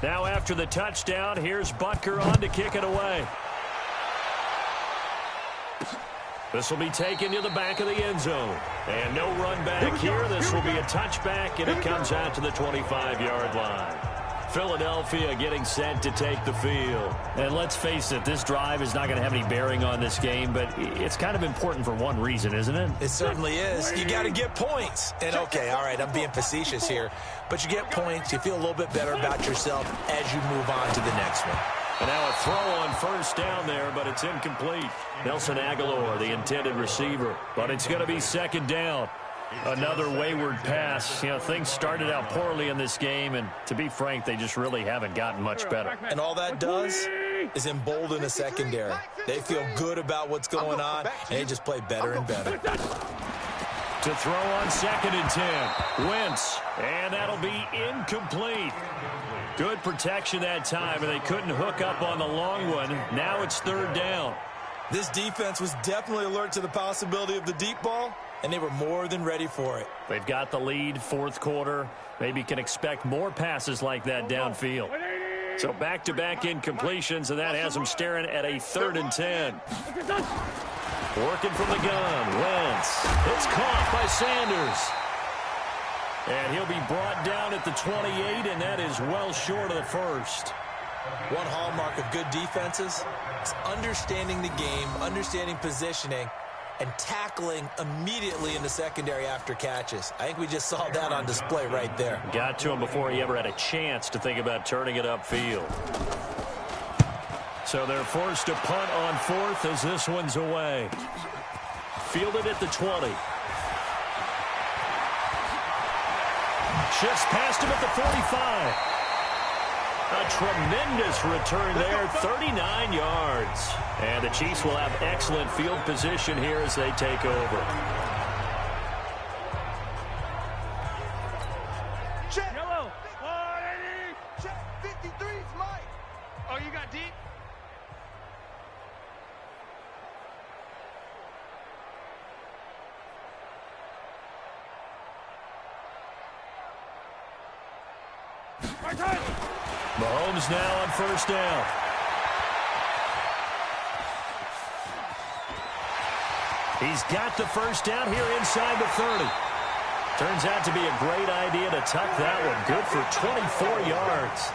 Now after the touchdown, here's Butker on to kick it away. This will be taken to the back of the end zone. And no run back here. This will be a touchback, and it comes out to the 25-yard line. Philadelphia getting set to take the field. And let's face it, this drive is not going to have any bearing on this game, but it's kind of important for one reason, isn't it? It certainly is. You got to get points. And, okay, all right, I'm being facetious here, but you get points, you feel a little bit better about yourself as you move on to the next one. And now a throw on first down there, but it's incomplete. Nelson Aguilar, the intended receiver, but it's going to be second down. Another wayward pass. You know, things started out poorly in this game, and to be frank, they just really haven't gotten much better. And all that does is embolden a secondary. They feel good about what's going on, and they just play better and better. To throw on 2nd and 10. Wentz, and that'll be incomplete. Good protection that time, and they couldn't hook up on the long one. Now it's 3rd down. This defense was definitely alert to the possibility of the deep ball, and they were more than ready for it. They've got the lead, 4th quarter. Maybe can expect more passes like that downfield. So back-to-back incompletions, and that has them staring at a 3rd and 10. Working from the gun, Wentz. It's caught by Sanders. And he'll be brought down at the 28, and that is well short of the first. One hallmark of good defenses is understanding the game, understanding positioning, and tackling immediately in the secondary after catches. I think we just saw that on display right there. Got to him before he ever had a chance to think about turning it upfield. So they're forced to punt on 4th as this one's away. Fielded at the 20. Shifts past him at the 45. A tremendous return there, 39 yards. And the Chiefs will have excellent field position here as they take over. Check. Yellow. 180. Check. 53 is Mike. Oh, you got deep? Mahomes now on 1st down. He's got the 1st down here inside the 30. Turns out to be a great idea to tuck that one. Good for 24 yards.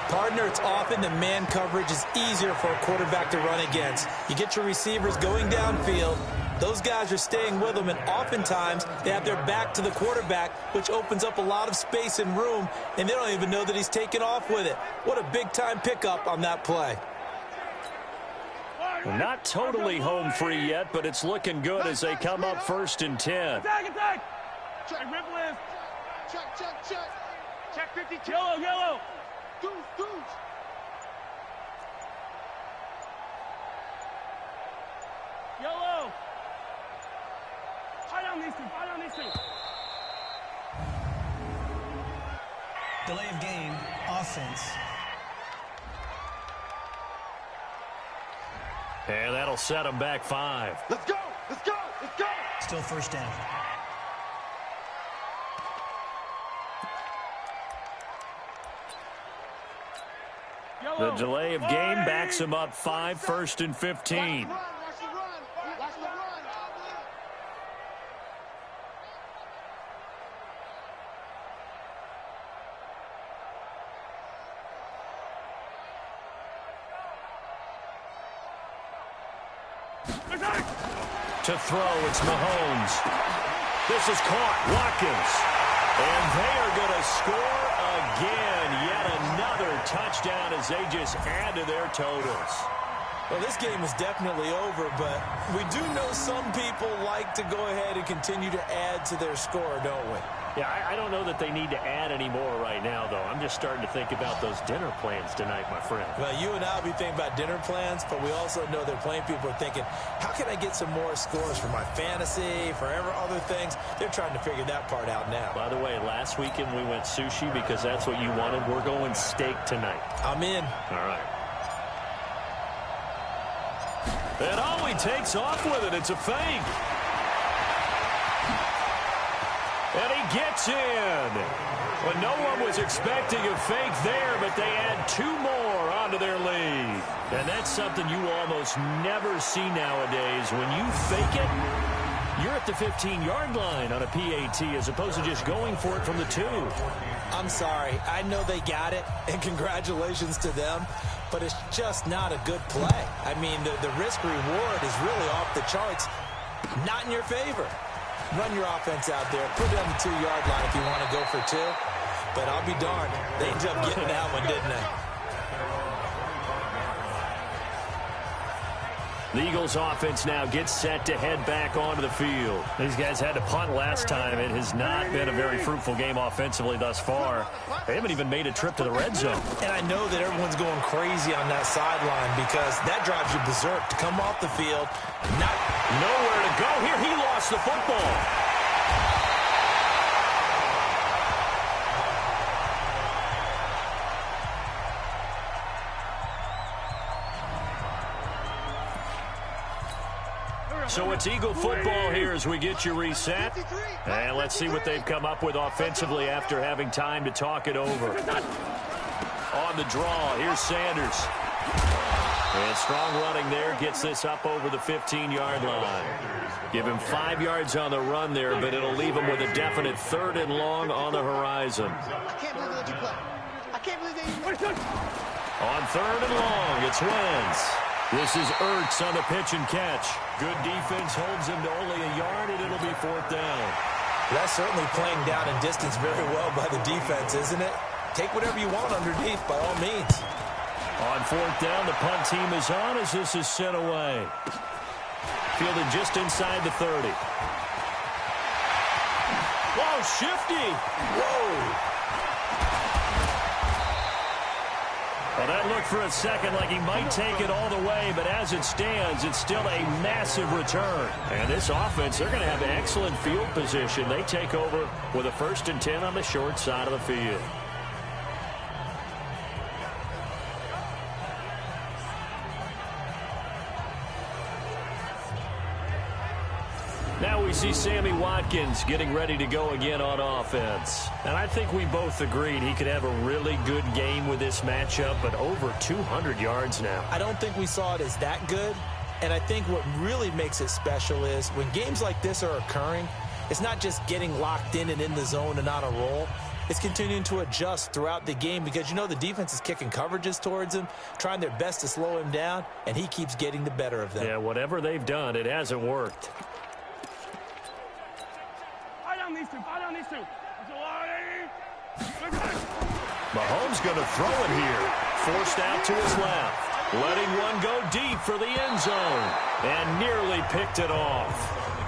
Partner, it's often the man coverage is easier for a quarterback to run against. You get your receivers going downfield. Those guys are staying with them, and oftentimes they have their back to the quarterback, which opens up a lot of space and room, and they don't even know that he's taken off with it. What a big-time pickup on that play. Not totally home free yet, but it's looking good as they come up 1st and 10. Attack. Check, rip lift. Check. Check 52. Yellow. Deuce. Yellow. Fight on these two. Delay of game, offense. And that'll set them back 5. Let's go. Still 1st down. The delay of game backs them up 5, 1st and 15. Watch the run. To throw, it's Mahomes. This is caught, Watkins. And they are going to score again. another touchdown as they just add to their totals. Well, this game is definitely over, but we do know some people like to go ahead and continue to add to their score, don't we? Yeah, I don't know that they need to add any more right now, though. I'm just starting to think about those dinner plans tonight, my friend. Well, you and I will be thinking about dinner plans, but we also know there are plenty of people are thinking, how can I get some more scores for my fantasy, for other things? They're trying to figure that part out now. By the way, last weekend we went sushi because that's what you wanted. We're going steak tonight. I'm in. All right. And he takes off with it. It's a fake. And he gets in. Well, no one was expecting a fake there, but they add 2 more onto their lead. And that's something you almost never see nowadays. When you fake it, you're at the 15-yard line on a PAT as opposed to just going for it from the 2. I'm sorry. I know they got it, and congratulations to them, but it's just not a good play. I mean, the risk-reward is really off the charts, not in your favor. Run your offense out there. Put it on the 2-yard line if you want to go for 2. But I'll be darned. They ended up getting that one, didn't they? The Eagles offense now gets set to head back onto the field. These guys had to punt last time. It has not been a very fruitful game offensively thus far. They haven't even made a trip to the red zone. And I know that everyone's going crazy on that sideline because that drives you berserk to come off the field. Nowhere to go here. He lost the football. So it's Eagle football here as we get you reset. And let's see what they've come up with offensively after having time to talk it over. On the draw, here's Sanders. And strong running there gets this up over the 15-yard line. Give him 5 yards on the run there, but it'll leave him with a definite 3rd and long on the horizon. I can't believe they let you play. I can't believe they... On 3rd and long, it's Wentz. This is Ertz on the pitch and catch. Good defense holds him to only a yard, and it'll be 4th down. That's certainly playing down in distance very well by the defense, isn't it? Take whatever you want underneath, by all means. On 4th down, the punt team is on as this is sent away. Fielded just inside the 30. Whoa, shifty. Whoa. Well, that looked for a second like he might take it all the way, but as it stands, it's still a massive return. And this offense, they're going to have excellent field position. They take over with a 1st and 10 on the short side of the field. Now we see Sammy Watkins getting ready to go again on offense. And I think we both agreed he could have a really good game with this matchup, but over 200 yards now. I don't think we saw it as that good. And I think what really makes it special is when games like this are occurring, it's not just getting locked in and in the zone and on a roll. It's continuing to adjust throughout the game because, you know, the defense is kicking coverages towards him, trying their best to slow him down, and he keeps getting the better of them. Yeah, whatever they've done, it hasn't worked. Mahomes going to throw it here. Forced out to his left. Letting one go deep for the end zone. And nearly picked it off.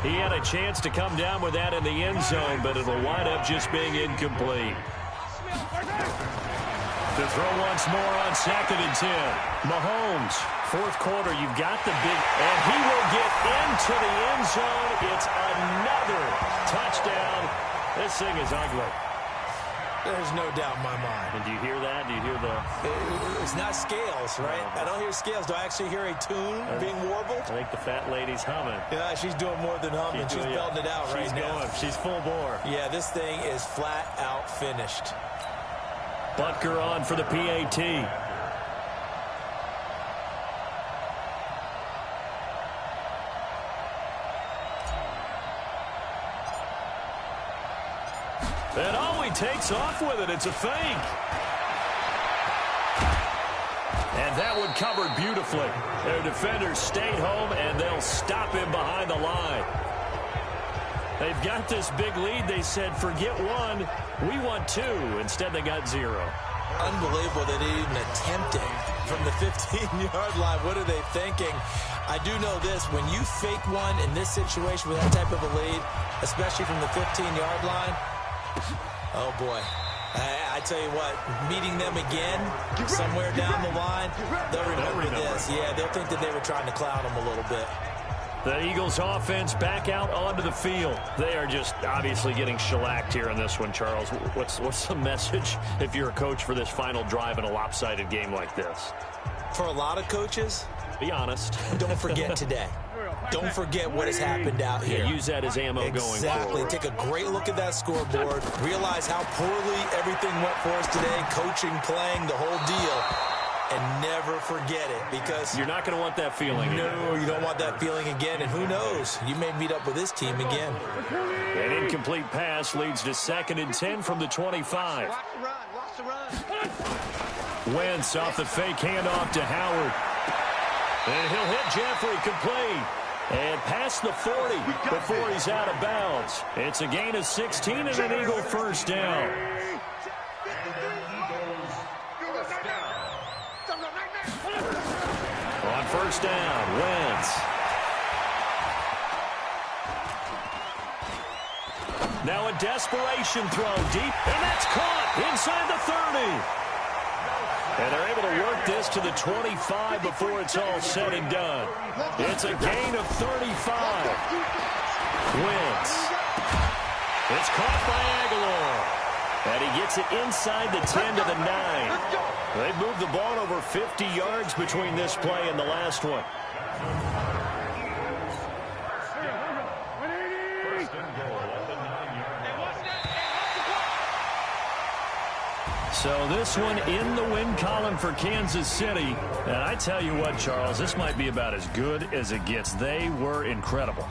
He had a chance to come down with that in the end zone, but it'll wind up just being incomplete. To throw once more on 2nd and 10. Mahomes, 4th quarter, you've got the big, and he will get into the end zone. It's another touchdown. This thing is ugly. There's no doubt in my mind. And do you hear that? Do you hear the... It's not scales, right? I don't hear scales. Do I actually hear a tune being warbled? I think the fat lady's humming. Yeah, she's doing more than humming. She's belting it out right now. She's full bore. Yeah, this thing is flat out finished. Butker on for the PAT. And he takes off with it. It's a fake. And that one covered beautifully. Their defenders stayed home, and they'll stop him behind the line. They've got this big lead. They said, forget one. We want 2. Instead, they got 0. unbelievable they didn't even attempt it from the 15-yard line. What are they thinking? I do know this. When you fake one in this situation with that type of a lead, especially from the 15-yard line, oh, boy. I tell you what, meeting them again somewhere down the line, they'll remember this. Yeah, they'll think that they were trying to clown them a little bit. The Eagles offense back out onto the field. They are just obviously getting shellacked here in this one, Charles. What's the message if you're a coach for this final drive in a lopsided game like this? For a lot of coaches, be honest. Don't forget today. Don't forget what has happened out here. Yeah, use that as ammo going forward. Exactly. Take a great look at that scoreboard. Realize how poorly everything went for us today. Coaching, playing, the whole deal. And never forget it, because you're not going to want that feeling. No, you don't want that feeling again. And who knows? You may meet up with this team again. An incomplete pass leads to 2nd and 10 from the 25. Wentz off the fake handoff to Howard. And he'll hit Jeffrey complete. And past the 40 before he's out of bounds. It's a gain of 16 and an Eagle first down. On first down, Wentz. Now a desperation throw deep, and that's caught inside the 30. And they're able to work this to the 25 before it's all said and done. It's a gain of 35. Wentz. It's caught by Aguilar. And he gets it inside the 10 to the 9. They've moved the ball over 50 yards between this play and the last one. So this one in the win column for Kansas City. And I tell you what, Charles, this might be about as good as it gets. They were incredible.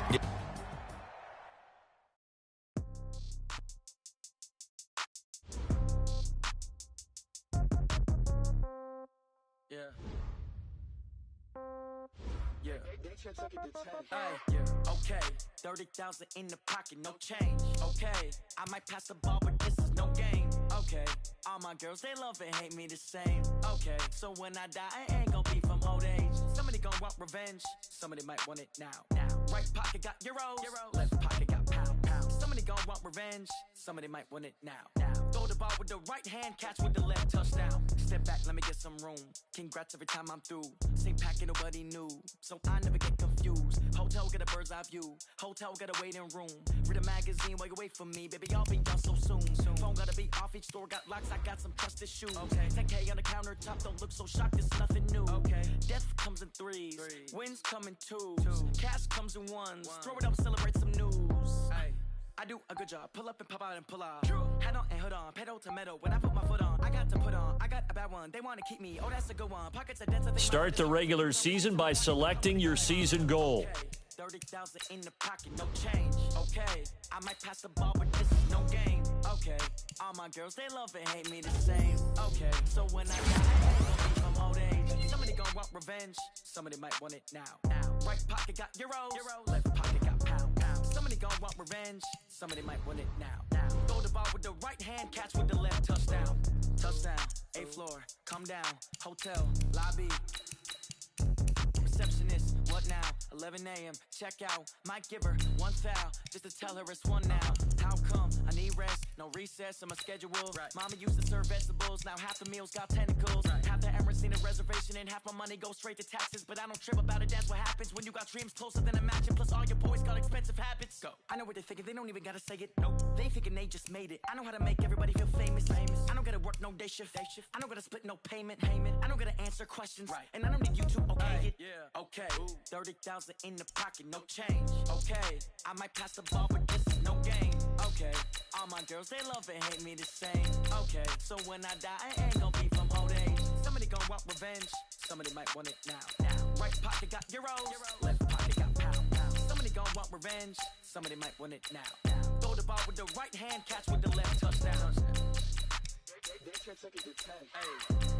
Okay, 30,000 in the pocket, no change. Okay, I might pass the ball, but this is no game. Okay, all my girls, they love and hate me the same. Okay, so when I die, I ain't gonna be from old age. Somebody gonna want revenge, somebody might want it now. Right pocket got euros, left pocket got pound. Somebody gonna want revenge, somebody might want it now. Throw the ball with the right hand, catch with the left, touchdown. Step back, let me get some room. Congrats every time I'm through. Same packet, nobody knew, so I never get confused. Hotel get a bird's eye view. Hotel got a waiting room. Read a magazine while you wait for me, baby. I'll be done so soon. Phone gotta be off. Each store got locks. I got some trusted shoes. Okay. 10K on the countertop. Don't look so shocked. It's nothing new. Okay. Death comes in threes. Wins come in twos. Cash comes in ones. Throw it up, celebrate some news. Ay. I do a good job. Pull up and pop out and pull out. Head on and hood on. Pedal to metal. When I put my foot on, I got to put on. I got a bad one. They want to keep me. Oh, that's a good one. Pockets are denser. Start the regular season by selecting your season goal. 30,000 in the pocket, no change. Okay, I might pass the ball, but this is no game. Okay, all my girls, they love and hate me the same. Okay, so when I die, I ain't gonna be from old age. Somebody gonna want revenge, somebody might want it now. Right pocket got euros, left pocket got pound. Somebody gonna want revenge, somebody might want it now. Throw the ball with the right hand, catch with the left, touchdown. Touchdown, 8th floor, come down, hotel, lobby. Receptionist, what now? 11 a.m. Check out. Might give her one foul just to tell her it's one now. How come? I need rest, no recess on my schedule. Right. Mama used to serve vegetables, now half the meals got tentacles. Right. Half the Emirates need a reservation and half my money goes straight to taxes. But I don't trip about it, that's what happens when you got dreams closer than a match. And plus all your boys got expensive habits. Go. I know what they're thinking, they don't even gotta say it. Nope. They thinking they just made it. I know how to make everybody feel famous. I don't gotta work no day shift. I don't gotta split no payment. I don't gotta answer questions. Right. And I don't need you to okay it. Yeah. Okay. 30,000 in the pocket, no change. Okay, I might pass the ball, but this is no game. Okay, all my girls, they love and hate me the same. Okay, so when I die, I ain't gonna be from old age. Somebody gonna want revenge, somebody might want it now. Right pocket got euros, left pocket got pound. Somebody gonna want revenge, somebody might want it now. Throw the ball with the right hand, catch with the left, touchdown. Hey.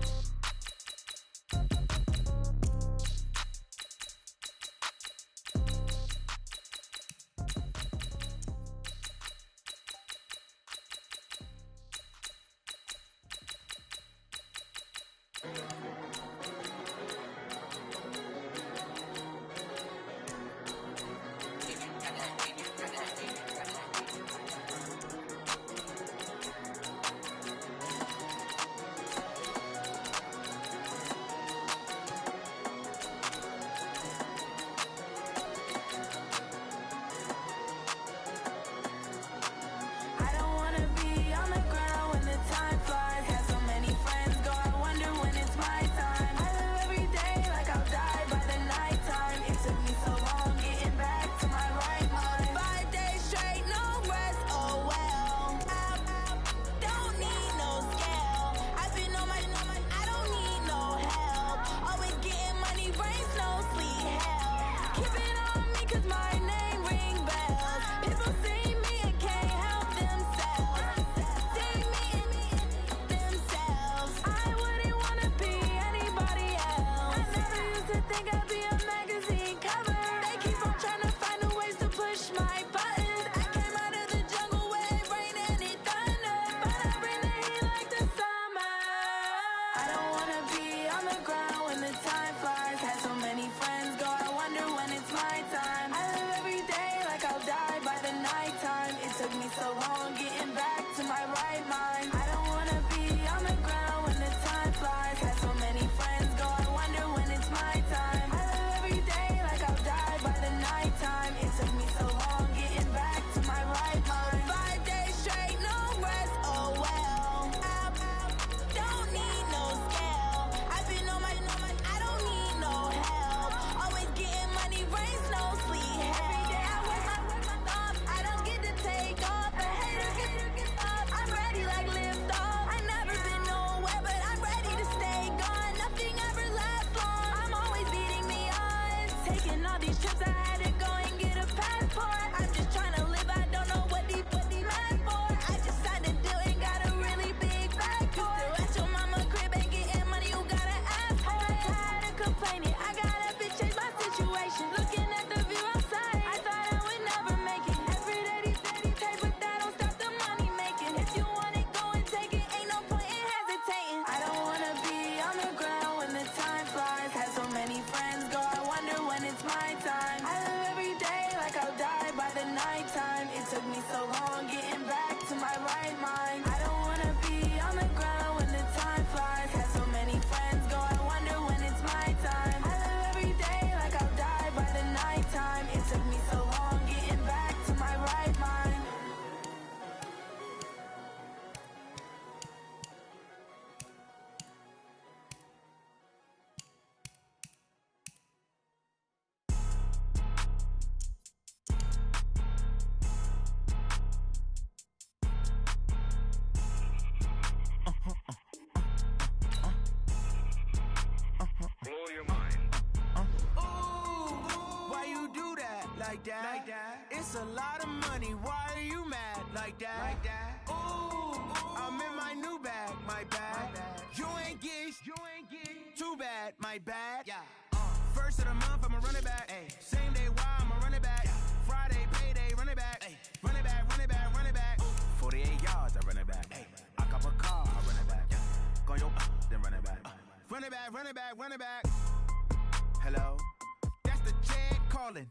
these trips I had to go and get a passport. I'm just trying to live, I don't know what these mad for. I just signed a deal and got a really big bag for it. Still at your mama crib and getting money, you gotta ask for it. Tired of complaining, I gotta bitch change my situation. Looking at the view outside, I thought I would never make it. Every day these steady take, but that don't stop the money making. If you want it, go and take it, ain't no point in hesitating. I don't wanna be on the ground when the time flies. Had so many friends go, I wonder when it's my time. I live every day like I'll die by the nighttime. It took me so long getting back to my right mind. I don't wanna be on the ground when the time flies. Had so many friends go, I wonder when it's my time. I live every day like I'll die by the nighttime. It took me so long getting back to my right mind. Why you do that like that? It's a lot of money. Why are you mad like that? Ooh, I'm in my new bag, my bad. You ain't geeks, too bad, my bad. First of the month, I'ma run it back. Same day, why I'ma run it back. Friday, payday, run it back. Run it back, run it back, run it back. 48 yards, I run it back. I cop a car, I run it back. Go yo, then run it back. Run it back, run it back, run it back. Hello? That's the check calling.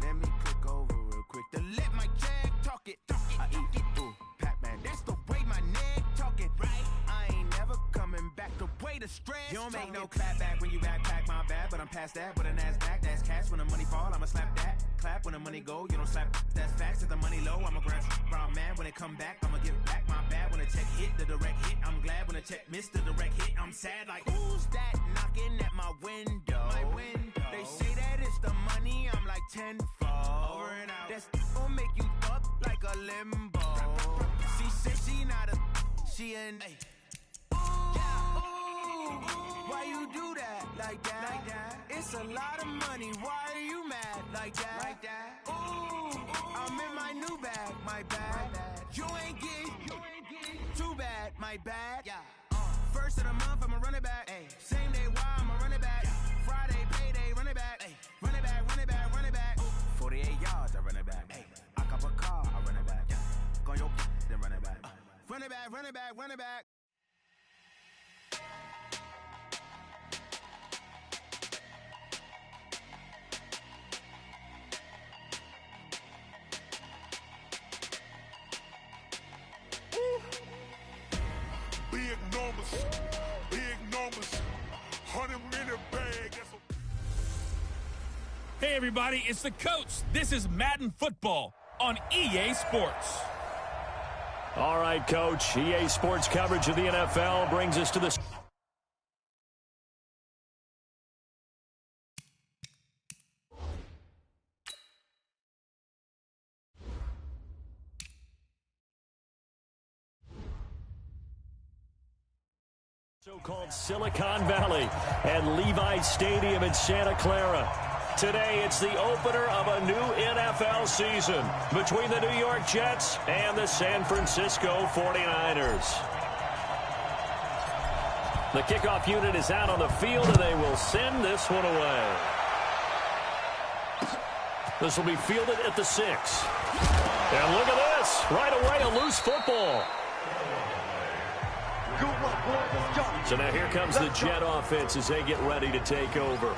Let me click over real quick to let my check talk it. I eat it, ooh, Pac-Man. That's the way my neck talking. Right? I ain't never coming back the way the stress. You don't make no clap back when you backpack, my bad. But I'm past that with a NASDAQ. That's cash when the money fall, I'ma slap that. Clap when the money go, you don't slap. That's facts. If the money low, I'ma grab brown man. When it come back, I'ma give back my bad. When the check hit, the direct hit. I'm glad when the check missed the direct hit. I'm sad like, who's that knocking at my window? My window. They say that it's the money, I'm like tenfold. Over and out. That's gon' make you up like a limbo. She said she not a, she an. Why you do that like that? It's a lot of money. Why are you mad like that? Ooh, I'm in my new bag, my bad. You ain't geek, too bad, my bad. First of the month, I'ma run it back. Same day, why I'ma run it back. Friday, payday, run it back. Run it back, run it back, run it back. 48 yards, I run it back. I cop a car, I run it back. Go yo, then run it back. Run it back, run it back, run it back. Big numbers, 100-minute bag. Hey, everybody, it's the coach. This is Madden Football on EA Sports. All right, Coach. EA Sports coverage of the NFL brings us to the... so-called Silicon Valley and Levi Stadium in Santa Clara. Today, it's the opener of a new NFL season between the New York Jets and the San Francisco 49ers. The kickoff unit is out on the field, and they will send this one away. This will be fielded at the 6. And look at this. Right away, a loose football. So now here comes the Jet offense as they get ready to take over.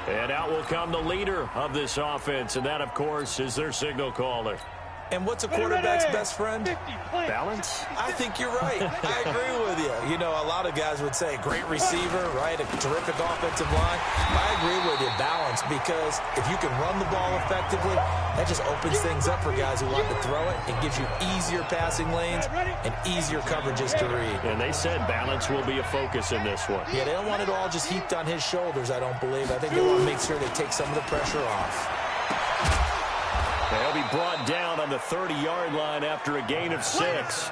And out will come the leader of this offense, and that, of course, is their signal caller. And what's a quarterback's best friend? Balance? I think you're right. I agree with you. You know, a lot of guys would say great receiver, right? A terrific offensive line. I agree with you, balance, because if you can run the ball effectively, that just opens things up for guys who like to throw it. It gives you easier passing lanes and easier coverages to read. And they said balance will be a focus in this one. Yeah, they don't want it all just heaped on his shoulders, I don't believe. I think they want to make sure they take some of the pressure off. They'll be brought down on the 30-yard line after a gain of 6.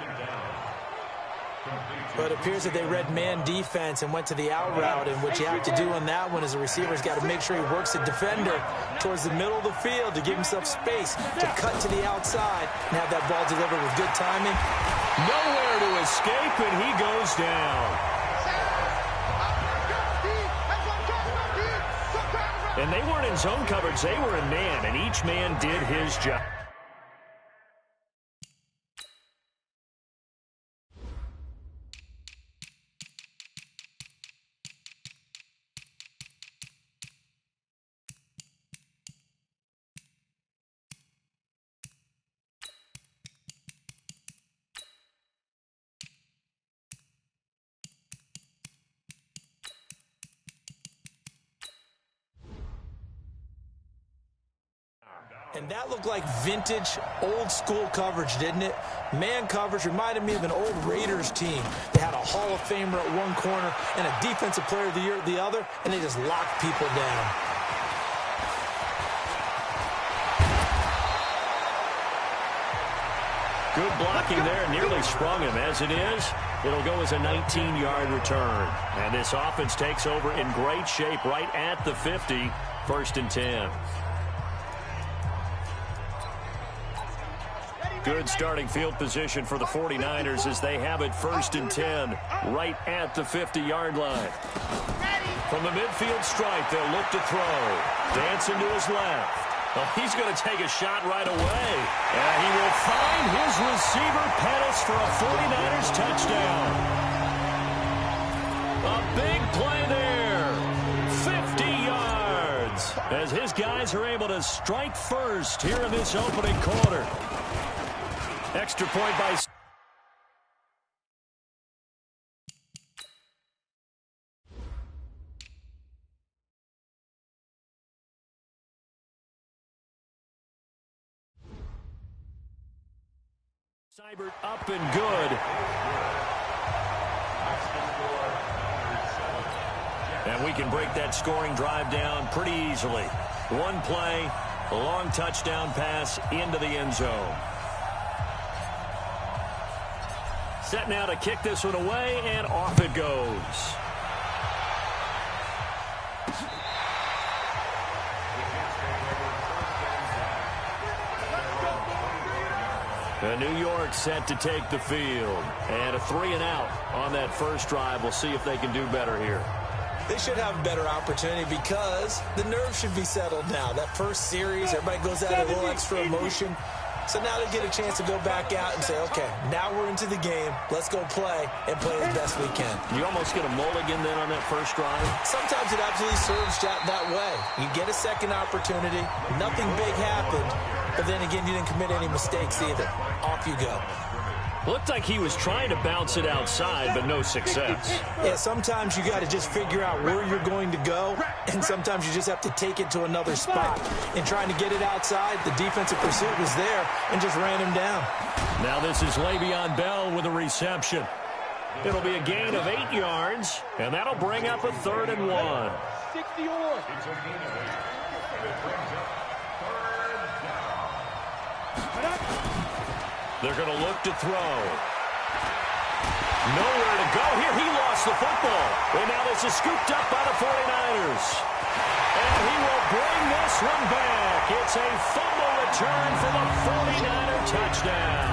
But it appears that they read man defense and went to the out route, and what you have to do on that one is the receiver's got to make sure he works the defender towards the middle of the field to give himself space to cut to the outside and have that ball delivered with good timing. Nowhere to escape, and he goes down. And they weren't in zone coverage, they were in man, and each man did his job. And that looked like vintage, old-school coverage, didn't it? Man coverage reminded me of an old Raiders team. They had a Hall of Famer at one corner and a Defensive Player of the Year at the other, and they just locked people down. Good blocking there, nearly sprung him. As it is, it'll go as a 19-yard return. And this offense takes over in great shape right at the 50, 1st and 10. Good starting field position for the 49ers as they have it 1st and 10 right at the 50-yard line. From the midfield stripe, they'll look to throw. Dancing to his left. Well, he's going to take a shot right away. And he will find his receiver, Pettis, for a 49ers touchdown. A big play there. 50 yards as his guys are able to strike first here in this opening quarter. Extra point by... Seibert up and good. And we can break that scoring drive down pretty easily. One play, a long touchdown pass into the end zone. Set now to kick this one away, and off it goes. And New York set to take the field. And a 3-and-out on that first drive. We'll see if they can do better here. They should have a better opportunity because the nerves should be settled now. That first series, everybody goes out a little extra emotion. So now they get a chance to go back out and say, okay, now we're into the game. Let's go play and play as best we can. You almost get a mulligan then on that first drive? Sometimes it absolutely serves that way. You get a second opportunity. Nothing big happened. But then again, you didn't commit any mistakes either. Off you go. Looked like he was trying to bounce it outside, but no success. Yeah, sometimes you got to just figure out where you're going to go, and sometimes you just have to take it to another spot. In trying to get it outside, the defensive pursuit was there and just ran him down. Now this is Le'Veon Bell with a reception. It'll be a gain of 8 yards, and that'll bring up a 3rd and 1. 61. They're going to look to throw. Nowhere to go here. He lost the football. And now this is scooped up by the 49ers. And he will bring this one back. It's a fumble return for the 49er touchdown.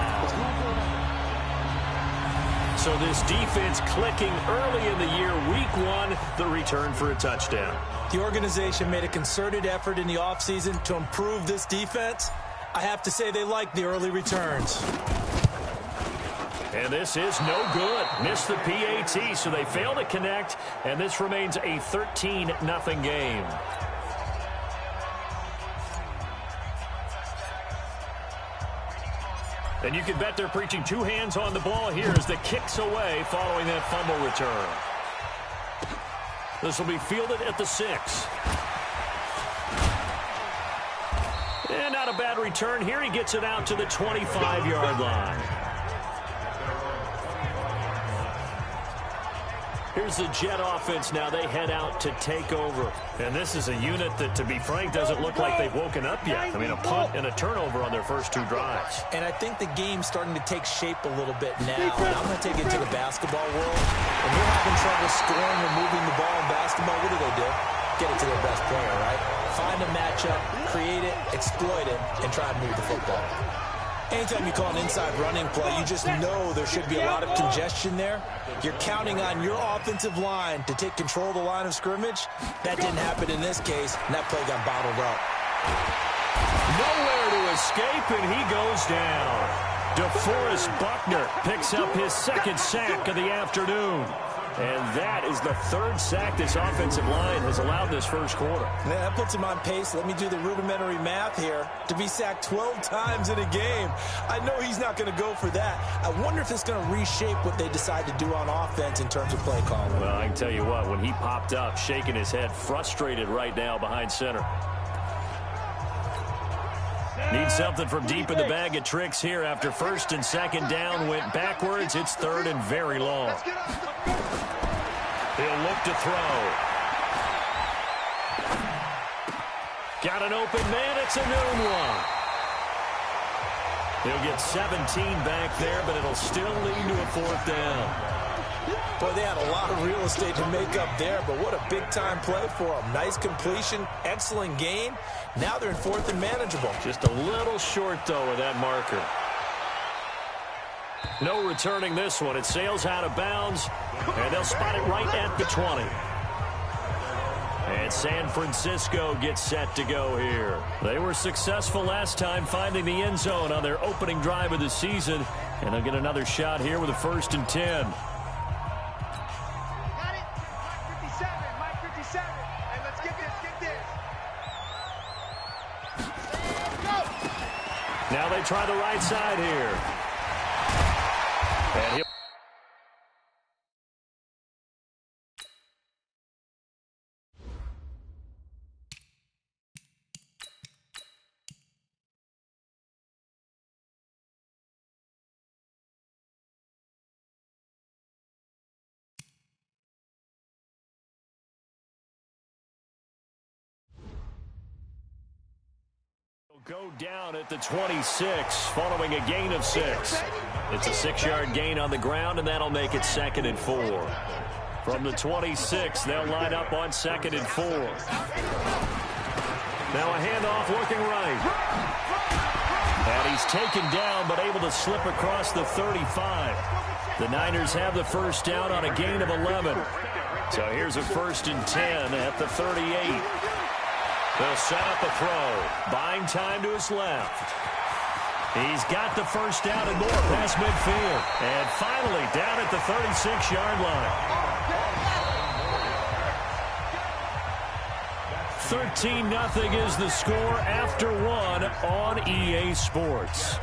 So this defense clicking early in the year, week 1, the return for a touchdown. The organization made a concerted effort in the offseason to improve this defense. I have to say they like the early returns. And this is no good. Missed the PAT, so they fail to connect, and this remains a 13-0 game. And you can bet they're preaching 2 hands on the ball here as the kick's away following that fumble return. This will be fielded at the 6. And not a bad return here. He gets it out to the 25-yard line. Here's the Jet offense now. They head out to take over. And this is a unit that, to be frank, doesn't look like they've woken up yet. I mean, a punt and a turnover on their first 2 drives. And I think the game's starting to take shape a little bit now. And I'm going to take it to the basketball world. When you're having trouble scoring or moving the ball in basketball, what do? Get it to their best player, right? Find a matchup, create it, exploit it, and try to move the football. Anytime you call an inside running play, you just know there should be a lot of congestion there. You're counting on your offensive line to take control of the line of scrimmage. That didn't happen in this case, and that play got bottled up. Nowhere to escape, and he goes down. DeForest Buckner picks up his 2nd sack of the afternoon. And that is the 3rd sack this offensive line has allowed this first quarter. Yeah, that puts him on pace. Let me do the rudimentary math here. To be sacked 12 times in a game, I know he's not going to go for that. I wonder if it's going to reshape what they decide to do on offense in terms of play calling. Well, I can tell you what, when he popped up, shaking his head, frustrated right now behind center. Needs something from deep in the bag of tricks here after 1st and 2nd down went backwards. It's 3rd and very long. He'll look to throw. Got an open man. It's a noon one. He'll get 17 back there, but it'll still lead to a 4th down. Boy, they had a lot of real estate to make up there, but what a big-time play for them. Nice completion, excellent gain. Now they're in 4th and manageable. Just a little short, though, of that marker. No returning this one. It sails out of bounds, and they'll spot it right at the 20. And San Francisco gets set to go here. They were successful last time finding the end zone on their opening drive of the season, and they'll get another shot here with a 1st and 10. Now they try the right side here. And he'll go down at the 26 following a gain of 6. It's a 6-yard gain on the ground, and that'll make it 2nd and 4. From the 26, they'll line up on 2nd and 4. Now a handoff looking right. And he's taken down but able to slip across the 35. The Niners have the 1st down on a gain of 11. So here's a 1st and 10 at the 38. They'll set up a throw. Buying time to his left. He's got the 1st down and more past midfield. And finally down at the 36-yard line. 13-0 is the score after 1 on EA Sports.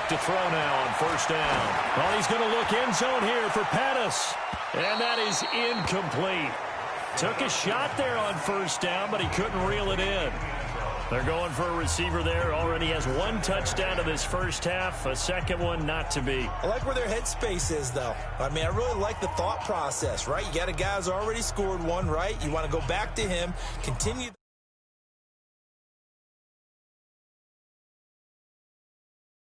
To throw now on 1st down. Well, he's going to look end zone here for Pettis. And that is incomplete. Took a shot there on 1st down, but he couldn't reel it in. They're going for a receiver there. Already has 1 touchdown in this first half. A second one not to be. I like where their headspace is, though. I mean, I really like the thought process, right? You got a guy who's already scored 1, right? You want to go back to him, continue.